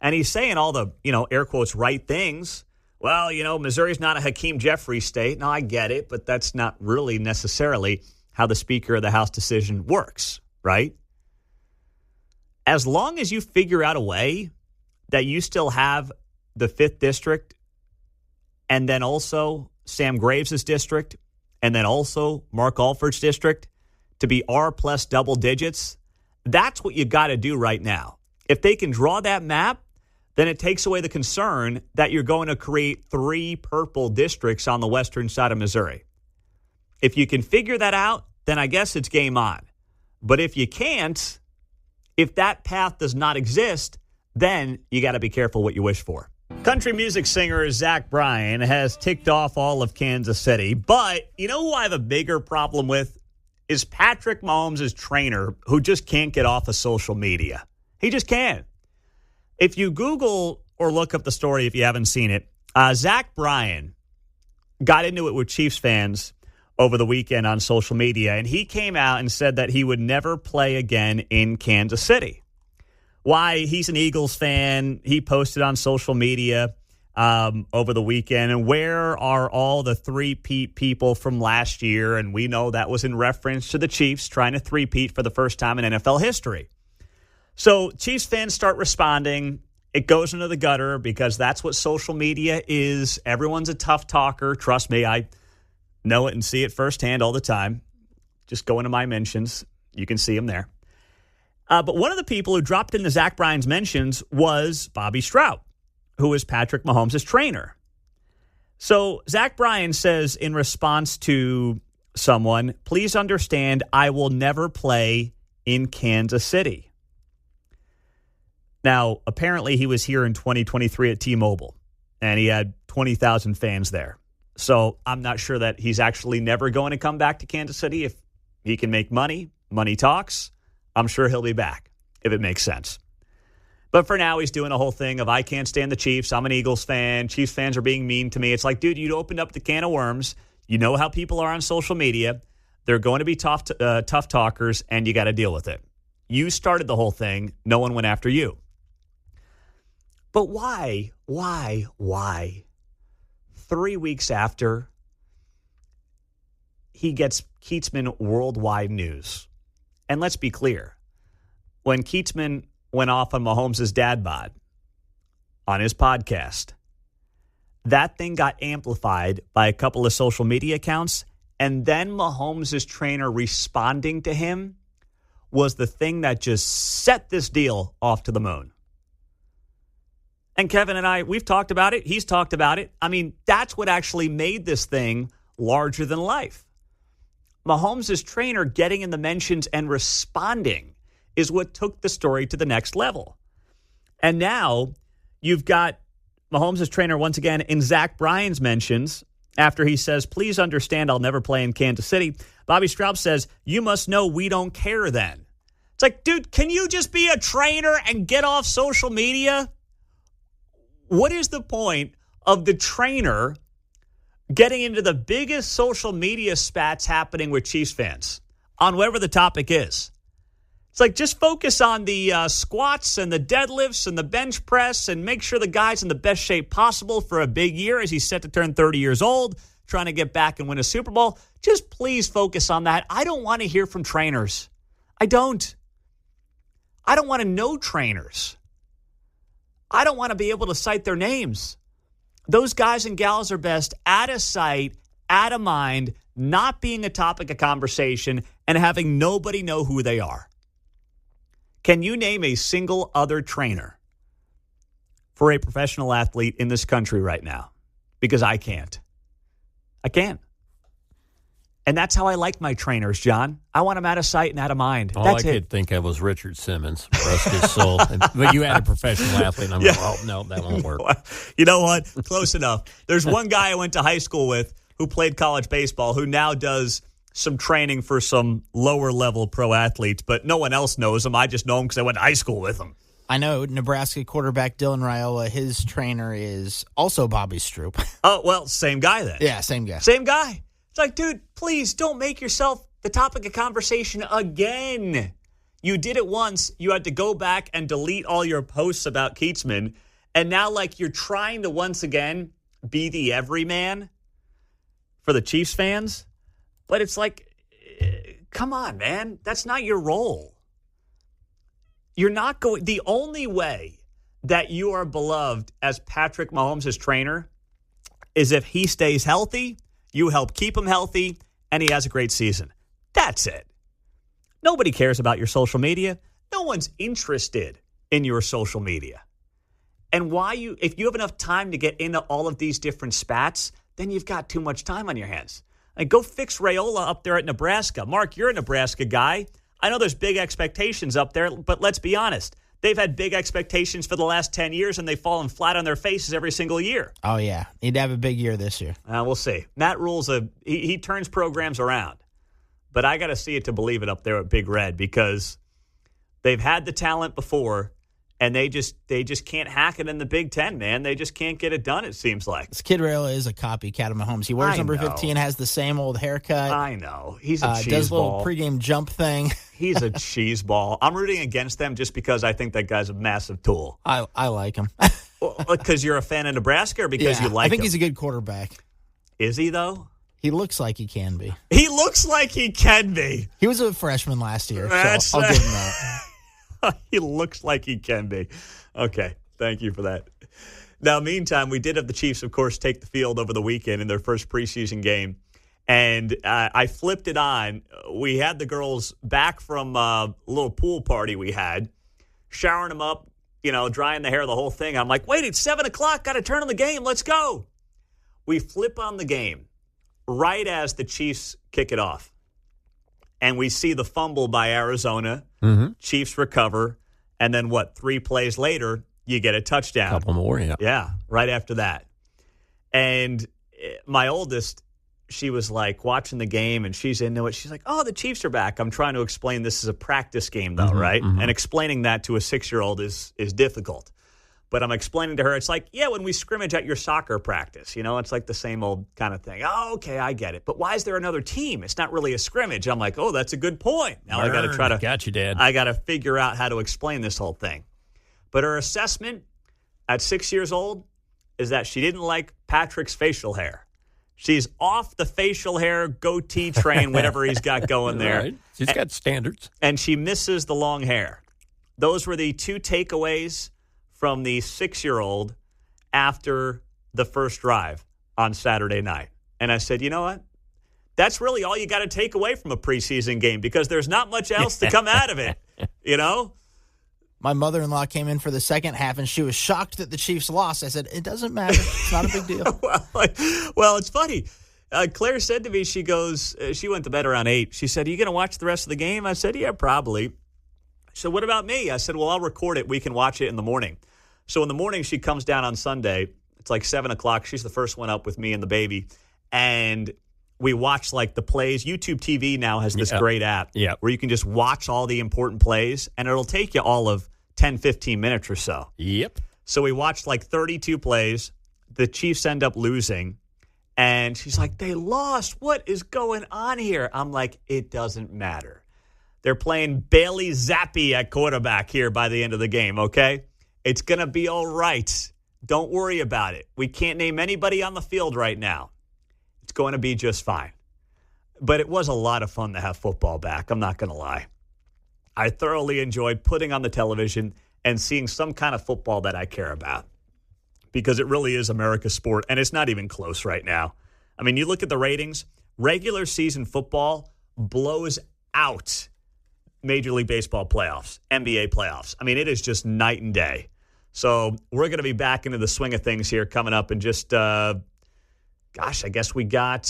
And he's saying all the, air quotes, right things. Well, Missouri's not a Hakeem Jeffries state. No, I get it, but that's not really necessarily how the Speaker of the House decision works, right? As long as you figure out a way that you still have the 5th district and then also Sam Graves' district and then also Mark Alford's district to be R plus double digits, that's what you got to do right now. If they can draw that map, then it takes away the concern that you're going to create 3 purple districts on the western side of Missouri. If you can figure that out, then I guess it's game on. But if you can't, if that path does not exist, then you got to be careful what you wish for. Country music singer Zach Bryan has ticked off all of Kansas City, but you know who I have a bigger problem with is Patrick Mahomes' trainer, who just can't get off of social media. He just can't. If you Google or look up the story if you haven't seen it, Zach Bryan got into it with Chiefs fans over the weekend on social media, and he came out and said that he would never play again in Kansas City. Why? He's an Eagles fan. He posted on social media over the weekend, and where are all the three-peat people from last year? And we know that was in reference to the Chiefs trying to three-peat for the first time in NFL history. So Chiefs fans start responding. It goes into the gutter because that's what social media is. Everyone's a tough talker. Trust me, I know it and see it firsthand all the time. Just go into my mentions. You can see them there. But one of the people who dropped into Zach Bryan's mentions was Bobby Stroud, who is Patrick Mahomes' trainer. So Zach Bryan says in response to someone, please understand I will never play in Kansas City. Now, apparently he was here in 2023 at T-Mobile, and he had 20,000 fans there. So I'm not sure that he's actually never going to come back to Kansas City. If he can make money, money talks, I'm sure he'll be back, if it makes sense. But for now, he's doing a whole thing of, I can't stand the Chiefs. I'm an Eagles fan. Chiefs fans are being mean to me. It's like, dude, you opened up the can of worms. You know how people are on social media. They're going to be tough talkers, and you got to deal with it. You started the whole thing. No one went after you. But why? 3 weeks after, he gets Keatsman worldwide news. And let's be clear, when Keatsman went off on Mahomes' dad bod on his podcast, that thing got amplified by a couple of social media accounts, and then Mahomes' trainer responding to him was the thing that just set this deal off to the moon. And Kevin and I, we've talked about it. He's talked about it. I mean, that's what actually made this thing larger than life. Mahomes' trainer getting in the mentions and responding is what took the story to the next level. And now you've got Mahomes' trainer once again in Zach Bryan's mentions after he says, please understand I'll never play in Kansas City. Bobby Straub says, you must know we don't care then. It's like, dude, can you just be a trainer and get off social media? What is the point of the trainer getting into the biggest social media spats happening with Chiefs fans on whatever the topic is? It's like, just focus on the squats and the deadlifts and the bench press and make sure the guy's in the best shape possible for a big year as he's set to turn 30 years old, trying to get back and win a Super Bowl. Just please focus on that. I don't want to hear from trainers. I don't want to know trainers. I don't want to be able to cite their names. Those guys and gals are best out of sight, out of mind, not being a topic of conversation, and having nobody know who they are. Can you name a single other trainer for a professional athlete in this country right now? Because I can't. I can't. And that's how I like my trainers, John. I want them out of sight and out of mind. All that's I could think of was Richard Simmons, rest his soul. But you had a professional athlete, and I'm like, oh, no, that won't work. You know what? Close enough. There's one guy I went to high school with who played college baseball who now does some training for some lower-level pro athletes, but no one else knows him. I just know him because I went to high school with him. I know Nebraska quarterback Dylan Raiola, his trainer is also Bobby Stroop. Oh, well, same guy then. Yeah, same guy. Same guy. It's like, dude, please don't make yourself the topic of conversation again. You did it once. You had to go back and delete all your posts about Keatsman, and now, like, you're trying to once again be the everyman for the Chiefs fans. But it's like, come on, man. That's not your role. You're not going. The only way that you are beloved as Patrick Mahomes' trainer is if he stays healthy, you help keep him healthy, and he has a great season. That's it. Nobody cares about your social media. No one's interested in your social media. And if you have enough time to get into all of these different spats, then you've got too much time on your hands. Like, go fix Raiola up there at Nebraska. Mark, you're a Nebraska guy. I know there's big expectations up there, but let's be honest. They've had big expectations for the last 10 years, and they've fallen flat on their faces every single year. Oh, yeah. He'd have a big year this year. We'll see. Matt Rule's he turns programs around. But I got to see it to believe it up there at Big Red because they've had the talent before, and they just can't hack it in the Big Ten, man. They just can't get it done, it seems like. This kid Raiola is a copycat of Mahomes. He wears number 15, has the same old haircut. I know. He's a cheese does a little ball. pregame jump thing. He's a cheese ball. I'm rooting against them just because I think that guy's a massive tool. I like him. Because you're a fan of Nebraska or because you like him? I think he's a good quarterback. Is he, though? He looks like he can be. He looks like he can be. He was a freshman last year, so I'll give him that. He looks like he can be. Okay, thank you for that. Now, meantime, we did have the Chiefs, of course, take the field over the weekend in their first preseason game. And I flipped it on. We had the girls back from a little pool party we had, showering them up, drying the hair, the whole thing. I'm like, wait, it's 7 o'clock. Got to turn on the game. Let's go. We flip on the game right as the Chiefs kick it off. And we see the fumble by Arizona. Mm-hmm. Chiefs recover. And then 3 plays later, you get a touchdown. A couple more, yeah. Yeah, right after that. And my oldest, she was like watching the game and she's into it. She's like, oh, the Chiefs are back. I'm trying to explain this is a practice game, though, right? Mm-hmm. And explaining that to a 6-year-old is difficult. But I'm explaining to her, it's like, yeah, when we scrimmage at your soccer practice, it's like the same old kind of thing. Oh, okay, I get it. But why is there another team? It's not really a scrimmage. I'm like, oh, that's a good point. Now I got to try to got you, Dad. I got to figure out how to explain this whole thing. But her assessment at 6 years old is that she didn't like Patrick's facial hair. She's off the facial hair goatee train, whatever he's got going there. Right. She's got standards. And she misses the long hair. Those were the 2 takeaways from the 6-year-old after the first drive on Saturday night. And I said, you know what? That's really all you got to take away from a preseason game because there's not much else to come out of it, My mother-in-law came in for the second half, and she was shocked that the Chiefs lost. I said, it doesn't matter. It's not a big deal. Well, it's funny. Claire said to me, she goes, she went to bed around 8. She said, are you going to watch the rest of the game? I said, yeah, probably. She said, what about me? I said, well, I'll record it. We can watch it in the morning. So in the morning, she comes down on Sunday. It's like 7 o'clock. She's the first one up with me and the baby. And we watch like the plays. YouTube TV now has this great app where you can just watch all the important plays, and it'll take you all of 10, 15 minutes or so. Yep. So we watched like 32 plays. The Chiefs end up losing. And she's like, they lost. What is going on here? I'm like, it doesn't matter. They're playing Bailey Zappi at quarterback here by the end of the game, okay? It's going to be all right. Don't worry about it. We can't name anybody on the field right now. It's going to be just fine. But it was a lot of fun to have football back. I'm not going to lie. I thoroughly enjoyed putting on the television and seeing some kind of football that I care about, because it really is America's sport, and it's not even close right now. I mean, you look at the ratings, regular season football blows out Major League Baseball playoffs, NBA playoffs. I mean, it is just night and day. So we're going to be back into the swing of things here coming up in just, I guess we got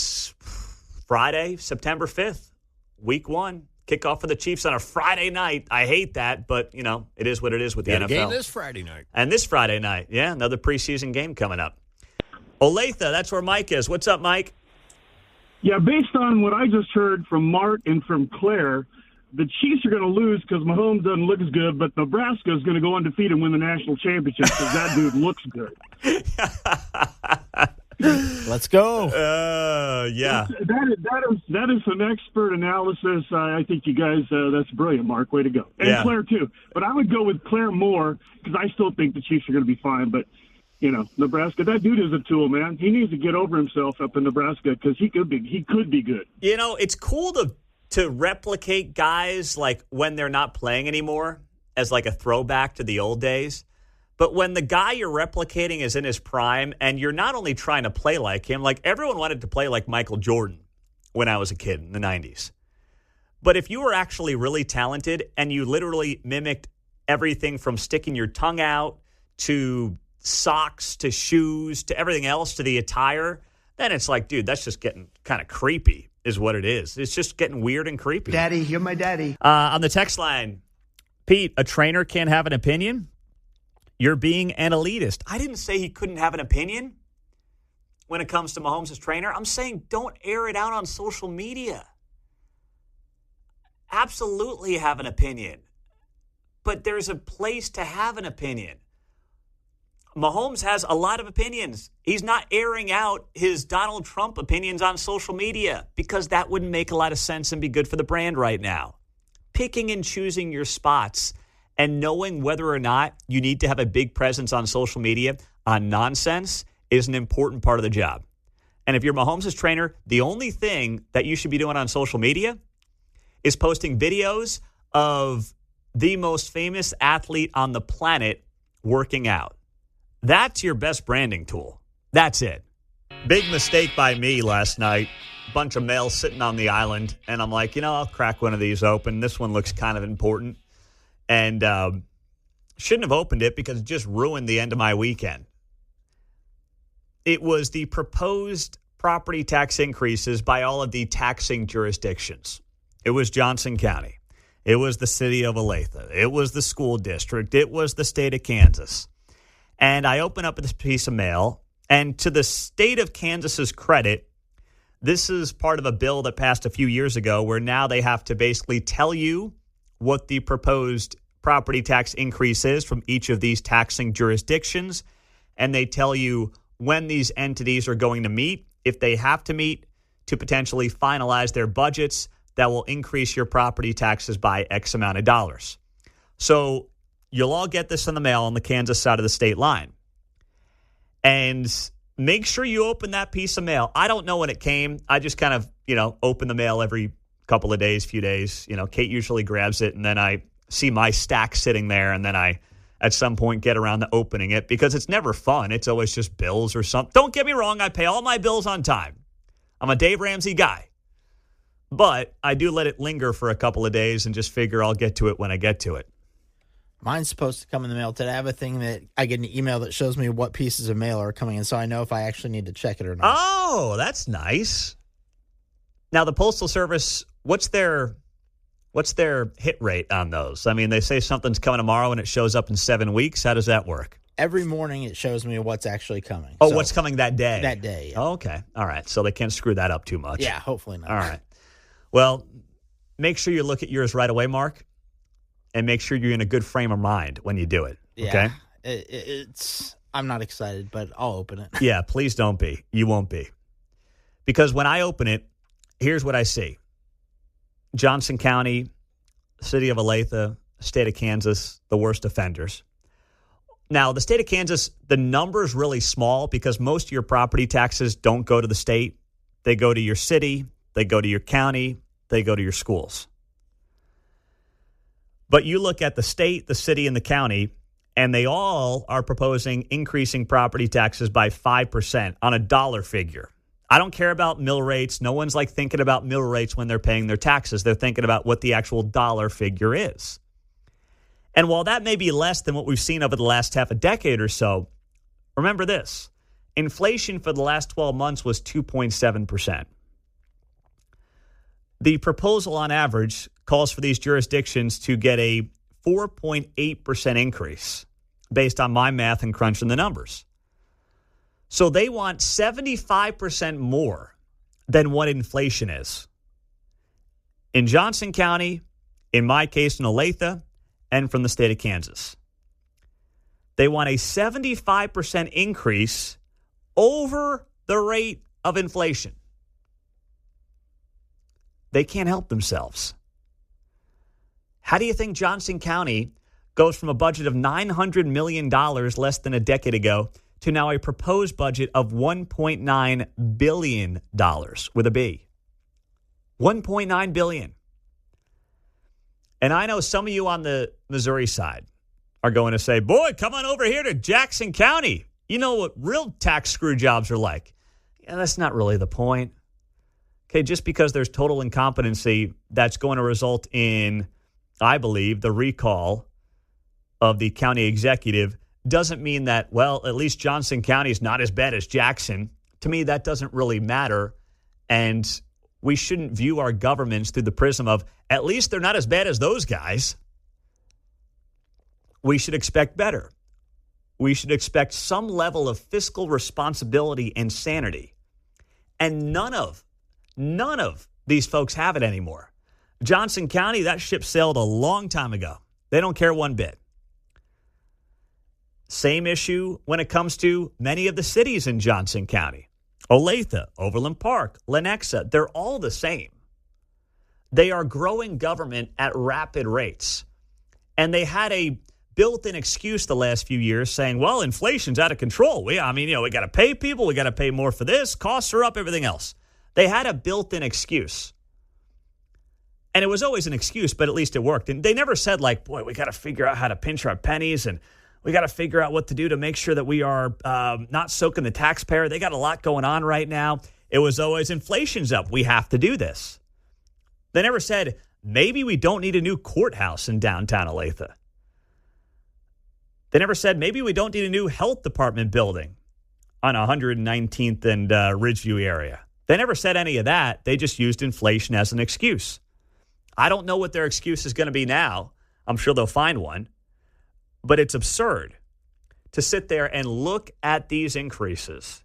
Friday, September 5th, week 1. Kickoff for the Chiefs on a Friday night. I hate that, but, you know, it is what it is with the NFL. Game this Friday night. And this Friday night, another preseason game coming up. Olathe, that's where Mike is. What's up, Mike? Yeah, based on what I just heard from Mark and from Claire, the Chiefs are going to lose because Mahomes doesn't look as good, but Nebraska is going to go undefeated and win the national championship because that dude looks good. Let's go. Yeah. That is some expert analysis. I think you guys, that's brilliant, Mark. Way to go. And Claire, too. But I would go with Claire more because I still think the Chiefs are going to be fine. But, you know, Nebraska, that dude is a tool, man. He needs to get over himself up in Nebraska because he could be good. You know, it's cool to replicate guys like when they're not playing anymore as like a throwback to the old days. But when the guy you're replicating is in his prime and you're not only trying to play like him, like everyone wanted to play like Michael Jordan when I was a kid in the 90s. But if you were actually really talented and you literally mimicked everything from sticking your tongue out to socks to shoes to everything else to the attire, then it's like, dude, that's just getting kind of creepy is what it is. It's just getting weird and creepy. Daddy, you're my daddy. On the text line, Pete, a trainer can't have an opinion? You're being an elitist. I didn't say he couldn't have an opinion when it comes to Mahomes as trainer. I'm saying don't air it out on social media. Absolutely have an opinion. But there's a place to have an opinion. Mahomes has a lot of opinions. He's not airing out his Donald Trump opinions on social media because that wouldn't make a lot of sense and be good for the brand right now. Picking and choosing your spots and knowing whether or not you need to have a big presence on social media on nonsense is an important part of the job. And if you're Mahomes' trainer, the only thing that you should be doing on social media is posting videos of the most famous athlete on the planet working out. That's your best branding tool. That's it. Big mistake by me last night. Bunch of mail sitting on the island. And I'm like, I'll crack one of these open. This one looks kind of important. And shouldn't have opened it because it just ruined the end of my weekend. It was the proposed property tax increases by all of the taxing jurisdictions. It was Johnson County. It was the city of Olathe. It was the school district. It was the state of Kansas. And I open up this piece of mail, and to the state of Kansas's credit, this is part of a bill that passed a few years ago where now they have to basically tell you what the proposed property tax increase is from each of these taxing jurisdictions, and they tell you when these entities are going to meet, if they have to meet, to potentially finalize their budgets that will increase your property taxes by X amount of dollars. So you'll all get this in the mail on the Kansas side of the state line. And make sure you open that piece of mail. I don't know when it came. I just kind of, open the mail every couple of days, few days. Kate usually grabs it, and then I see my stack sitting there, and then I, at some point, get around to opening it because it's never fun. It's always just bills or something. Don't get me wrong. I pay all my bills on time. I'm a Dave Ramsey guy. But I do let it linger for a couple of days and just figure I'll get to it when I get to it. Mine's supposed to come in the mail today. I have a thing that I get an email that shows me what pieces of mail are coming in, so I know if I actually need to check it or not. Oh, that's nice. Now, the Postal Service, what's their hit rate on those? I mean, they say something's coming tomorrow and it shows up in 7 weeks. How does that work? Every morning it shows me what's actually coming. Oh, what's coming that day? That day, yeah. Oh, okay. All right. So they can't screw that up too much. Yeah, hopefully not. All right. Well, make sure you look at yours right away, Mark, and make sure you're in a good frame of mind when you do it. Yeah. Okay? I'm not excited, but I'll open it. Yeah, please don't be. You won't be. Because when I open it, here's what I see. Johnson County, city of Olathe, state of Kansas, the worst offenders. Now, the state of Kansas, the number's really small because most of your property taxes don't go to the state. They go to your city, they go to your county, they go to your schools. But you look at the state, the city, and the county, and they all are proposing increasing property taxes by 5% on a dollar figure. I don't care about mill rates. No one's like thinking about mill rates when they're paying their taxes. They're thinking about what the actual dollar figure is. And while that may be less than what we've seen over the last half a decade or so, remember this. Inflation for the last 12 months was 2.7%. The proposal on average calls for these jurisdictions to get a 4.8% increase based on my math and crunching the numbers. So they want 75% more than what inflation is. In Johnson County, in my case in Olathe, and from the state of Kansas. They want a 75% increase over the rate of inflation. They can't help themselves. How do you think Johnson County goes from a budget of $900 million less than a decade ago to now a proposed budget of $1.9 billion with a B? $1.9 billion. And I know some of you on the Missouri side are going to say, boy, come on over here to Jackson County. You know what real tax screw jobs are like. Yeah, that's not really the point. Okay, just because there's total incompetency, that's going to result in, I believe, the recall of the county executive doesn't mean that, well, at least Johnson County is not as bad as Jackson. To me, that doesn't really matter. And we shouldn't view our governments through the prism of, at least they're not as bad as those guys. We should expect better. We should expect some level of fiscal responsibility and sanity. And none of these folks have it anymore. Johnson County, that ship sailed a long time ago. They don't care one bit. Same issue when it comes to many of the cities in Johnson County. Olathe, Overland Park, Lenexa, they're all the same. They are growing government at rapid rates. And they had a built-in excuse the last few years saying, well, inflation's out of control. We got to pay people. We got to pay more for this. Costs are up, everything else. They had a built-in excuse. And it was always an excuse, but at least it worked. And they never said like, boy, we got to figure out how to pinch our pennies and we got to figure out what to do to make sure that we are not soaking the taxpayer. They got a lot going on right now. It was always inflation's up. We have to do this. They never said, maybe we don't need a new courthouse in downtown Olathe. They never said, maybe we don't need a new health department building on 119th and Ridgeview area. They never said any of that. They just used inflation as an excuse. I don't know what their excuse is going to be now. I'm sure they'll find one. But it's absurd to sit there and look at these increases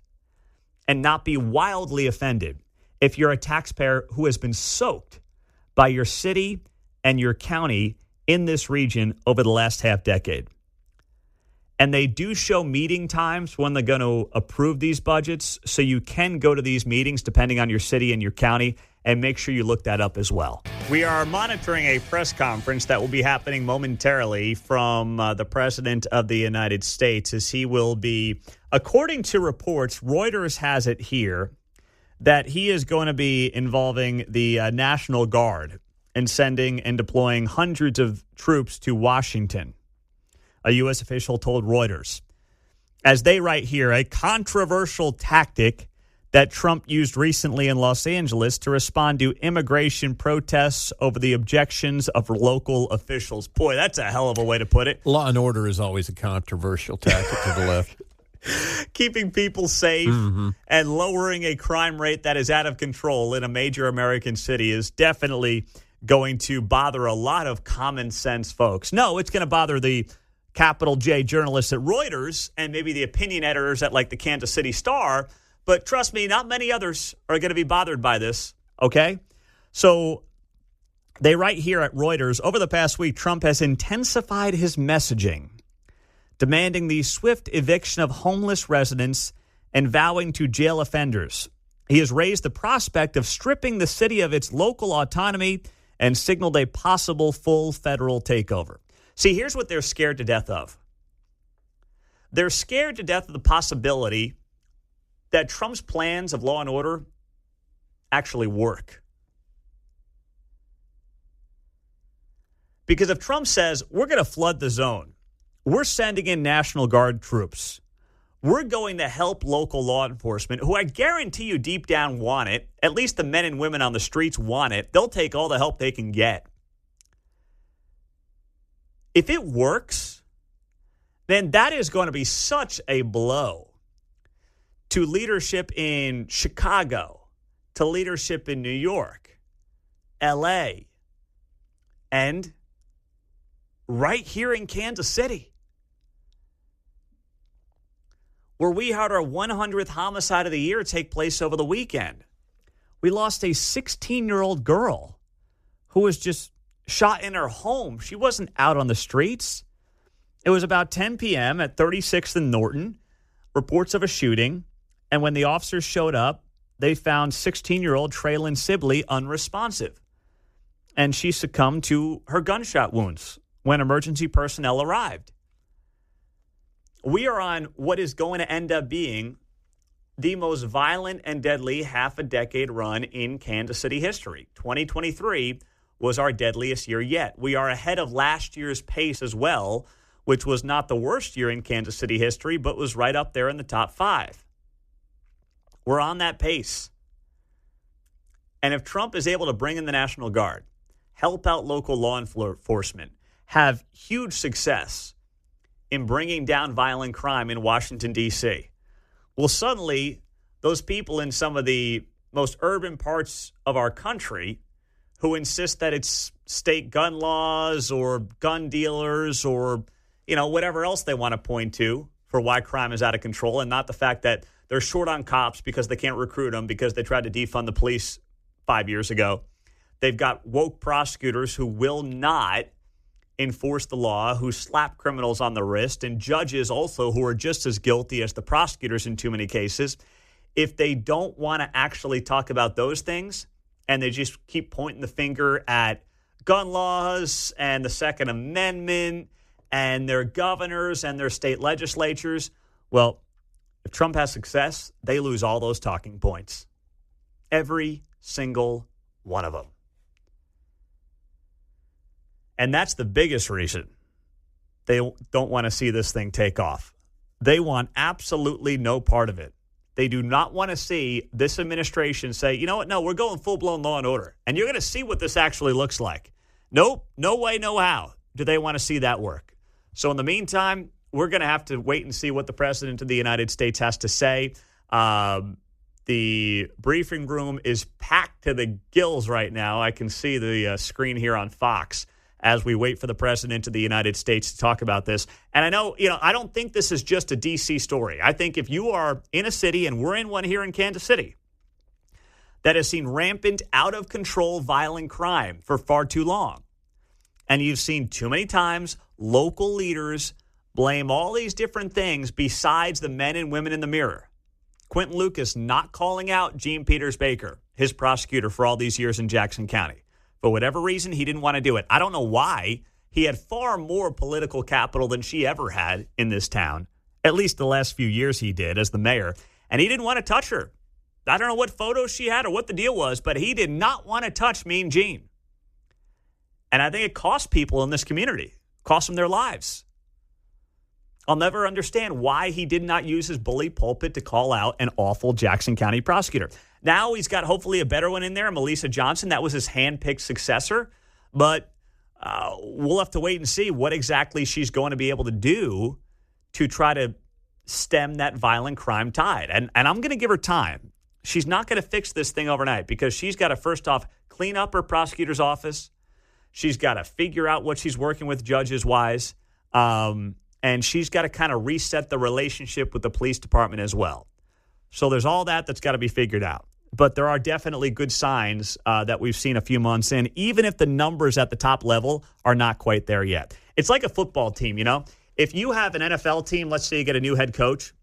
and not be wildly offended if you're a taxpayer who has been soaked by your city and your county in this region over the last half decade. And they do show meeting times when they're going to approve these budgets, so you can go to these meetings depending on your city and your county, and make sure you look that up as well. We are monitoring a press conference that will be happening momentarily from the President of the United States, as he will be, according to reports, Reuters has it here, that he is going to be involving the National Guard and sending and deploying hundreds of troops to Washington. A U.S. official told Reuters. As they write here, a controversial tactic that Trump used recently in Los Angeles to respond to immigration protests over the objections of local officials. Boy, that's a hell of a way to put it. Law and order is always a controversial tactic to the left. Keeping people safe and lowering a crime rate that is out of control in a major American city is definitely going to bother a lot of common sense folks. No, it's going to bother the capital J journalists at Reuters and maybe the opinion editors at like the Kansas City Star. But trust me, not many others are going to be bothered by this, okay? So they write here at Reuters, over the past week, Trump has intensified his messaging, demanding the swift eviction of homeless residents and vowing to jail offenders. He has raised the prospect of stripping the city of its local autonomy and signaled a possible full federal takeover. See, here's what they're scared to death of. They're scared to death of the possibility that Trump's plans of law and order actually work. Because if Trump says, we're going to flood the zone, we're sending in National Guard troops, we're going to help local law enforcement, who I guarantee you deep down want it, at least the men and women on the streets want it, they'll take all the help they can get. If it works, then that is going to be such a blow to leadership in Chicago, to leadership in New York, L.A., and right here in Kansas City, where we had our 100th homicide of the year take place over the weekend. We lost a 16-year-old girl who was just shot in her home. She wasn't out on the streets. It was about 10 p.m. at 36th and Norton, reports of a shooting. And when the officers showed up, they found 16-year-old Traylon Sibley unresponsive. And she succumbed to her gunshot wounds when emergency personnel arrived. We are on what is going to end up being the most violent and deadly half-a-decade run in Kansas City history. 2023 was our deadliest year yet. We are ahead of last year's pace as well, which was not the worst year in Kansas City history, but was right up there in the top 5. We're on that pace. And if Trump is able to bring in the National Guard, help out local law enforcement, have huge success in bringing down violent crime in Washington, D.C., well, suddenly those people in some of the most urban parts of our country who insist that it's state gun laws or gun dealers or, whatever else they want to point to for why crime is out of control, and not the fact that they're short on cops because they can't recruit them because they tried to defund the police 5 years ago. They've got woke prosecutors who will not enforce the law, who slap criminals on the wrist, and judges also who are just as guilty as the prosecutors in too many cases. If they don't want to actually talk about those things and they just keep pointing the finger at gun laws and the Second Amendment and their governors and their state legislatures, well, if Trump has success, they lose all those talking points. Every single one of them. And that's the biggest reason they don't want to see this thing take off. They want absolutely no part of it. They do not want to see this administration say, you know what, no, we're going full-blown law and order. And you're going to see what this actually looks like. Nope, no way, no how do they want to see that work. So in the meantime, we're going to have to wait and see what the President of the United States has to say. The briefing room is packed to the gills right now. I can see the screen here on Fox as we wait for the President of the United States to talk about this. And I know, I don't think this is just a D.C. story. I think if you are in a city, and we're in one here in Kansas City, that has seen rampant, out-of-control violent crime for far too long, and you've seen too many times local leaders blame all these different things besides the men and women in the mirror. Quentin Lucas not calling out Gene Peters Baker, his prosecutor for all these years in Jackson County. For whatever reason, he didn't want to do it. I don't know why. He had far more political capital than she ever had in this town. At least the last few years he did as the mayor. And he didn't want to touch her. I don't know what photos she had or what the deal was, but he did not want to touch Mean Gene. And I think it cost people in this community. Cost them their lives. I'll never understand why he did not use his bully pulpit to call out an awful Jackson County prosecutor. Now he's got hopefully a better one in there, Melissa Johnson. That was his hand-picked successor. But we'll have to wait and see what exactly she's going to be able to do to try to stem that violent crime tide. And I'm going to give her time. She's not going to fix this thing overnight because she's got to, first off, clean up her prosecutor's office. She's got to figure out what she's working with judges-wise. and she's got to kind of reset the relationship with the police department as well. So there's all that's got to be figured out. But there are definitely good signs that we've seen a few months in, even if the numbers at the top level are not quite there yet. It's like a football team, you know? If you have an NFL team, let's say you get a new head coach,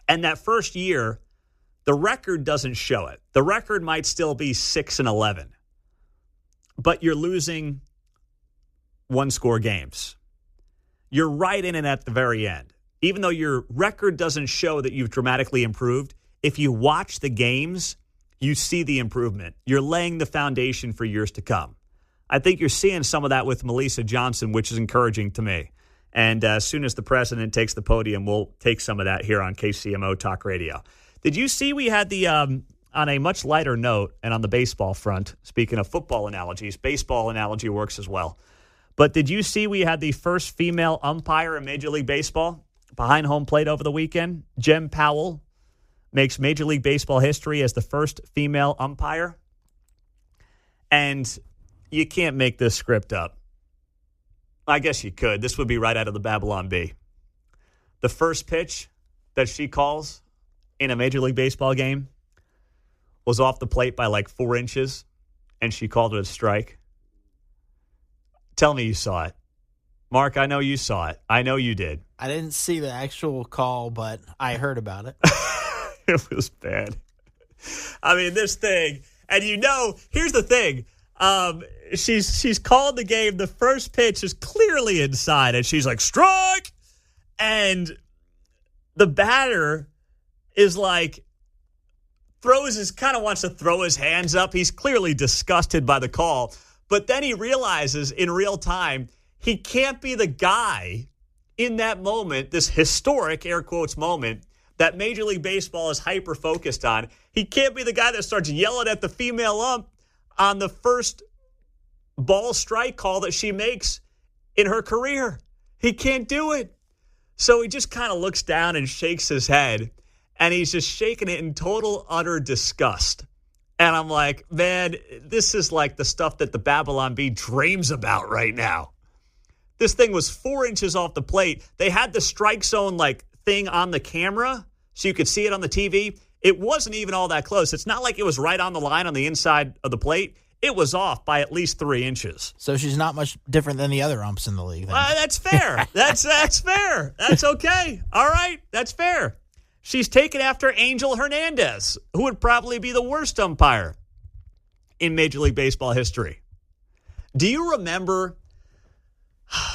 and that first year, the record doesn't show it. The record might still be 6-11, but you're losing one-score games. You're right in it at the very end. Even though your record doesn't show that you've dramatically improved, if you watch the games, you see the improvement. You're laying the foundation for years to come. I think you're seeing some of that with Melissa Johnson, which is encouraging to me. And as soon as the president takes the podium, we'll take some of that here on KCMO Talk Radio. Did you see we had the, on a much lighter note and on the baseball front, speaking of football analogies, baseball analogy works as well. But did you see we had the first female umpire in Major League Baseball behind home plate over the weekend? Jem Powell makes Major League Baseball history as the first female umpire. And you can't make this script up. I guess you could. This would be right out of the Babylon Bee. The first pitch that she calls in a Major League Baseball game was off the plate by like 4 inches, and she called it a strike. Tell me you saw it. Mark, I know you saw it. I know you did. I didn't see the actual call, but I heard about it. It was bad. I mean, this thing, and you know, here's the thing. She's called the game. The first pitch is clearly inside, and she's like, strike! And the batter is like, kind of wants to throw his hands up. He's clearly disgusted by the call. But then he realizes in real time, he can't be the guy in that moment, this historic, air quotes, moment that Major League Baseball is hyper-focused on. He can't be the guy that starts yelling at the female ump on the first ball strike call that she makes in her career. He can't do it. So he just kind of looks down and shakes his head, and he's just shaking it in total, utter disgust. And I'm like, man, this is like the stuff that the Babylon Bee dreams about right now. This thing was 4 inches off the plate. They had the strike zone like thing on the camera so you could see it on the TV. It wasn't even all that close. It's not like it was right on the line on the inside of the plate. It was off by at least 3 inches. So she's not much different than the other umps in the league. That's fair. That's fair. That's okay. All right. That's fair. She's taken after Angel Hernandez, who would probably be the worst umpire in Major League Baseball history. Do you remember,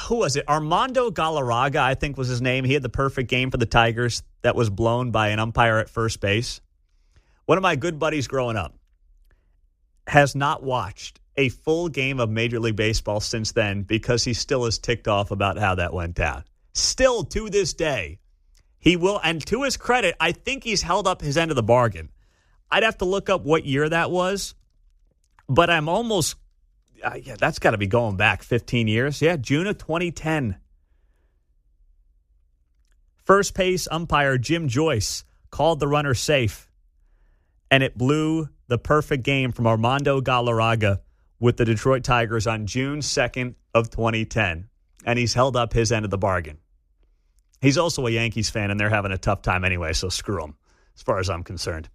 who was it? Armando Galarraga, I think was his name. He had the perfect game for the Tigers that was blown by an umpire at first base. One of my good buddies growing up has not watched a full game of Major League Baseball since then because he still is ticked off about how that went down. Still to this day, he will, and to his credit, I think he's held up his end of the bargain. I'd have to look up what year that was, but I'm almost, that's got to be going back 15 years. Yeah, June of 2010. First base umpire Jim Joyce called the runner safe, and it blew the perfect game from Armando Galarraga with the Detroit Tigers on June 2nd of 2010, and he's held up his end of the bargain. He's also a Yankees fan, and they're having a tough time anyway, so screw him, as far as I'm concerned.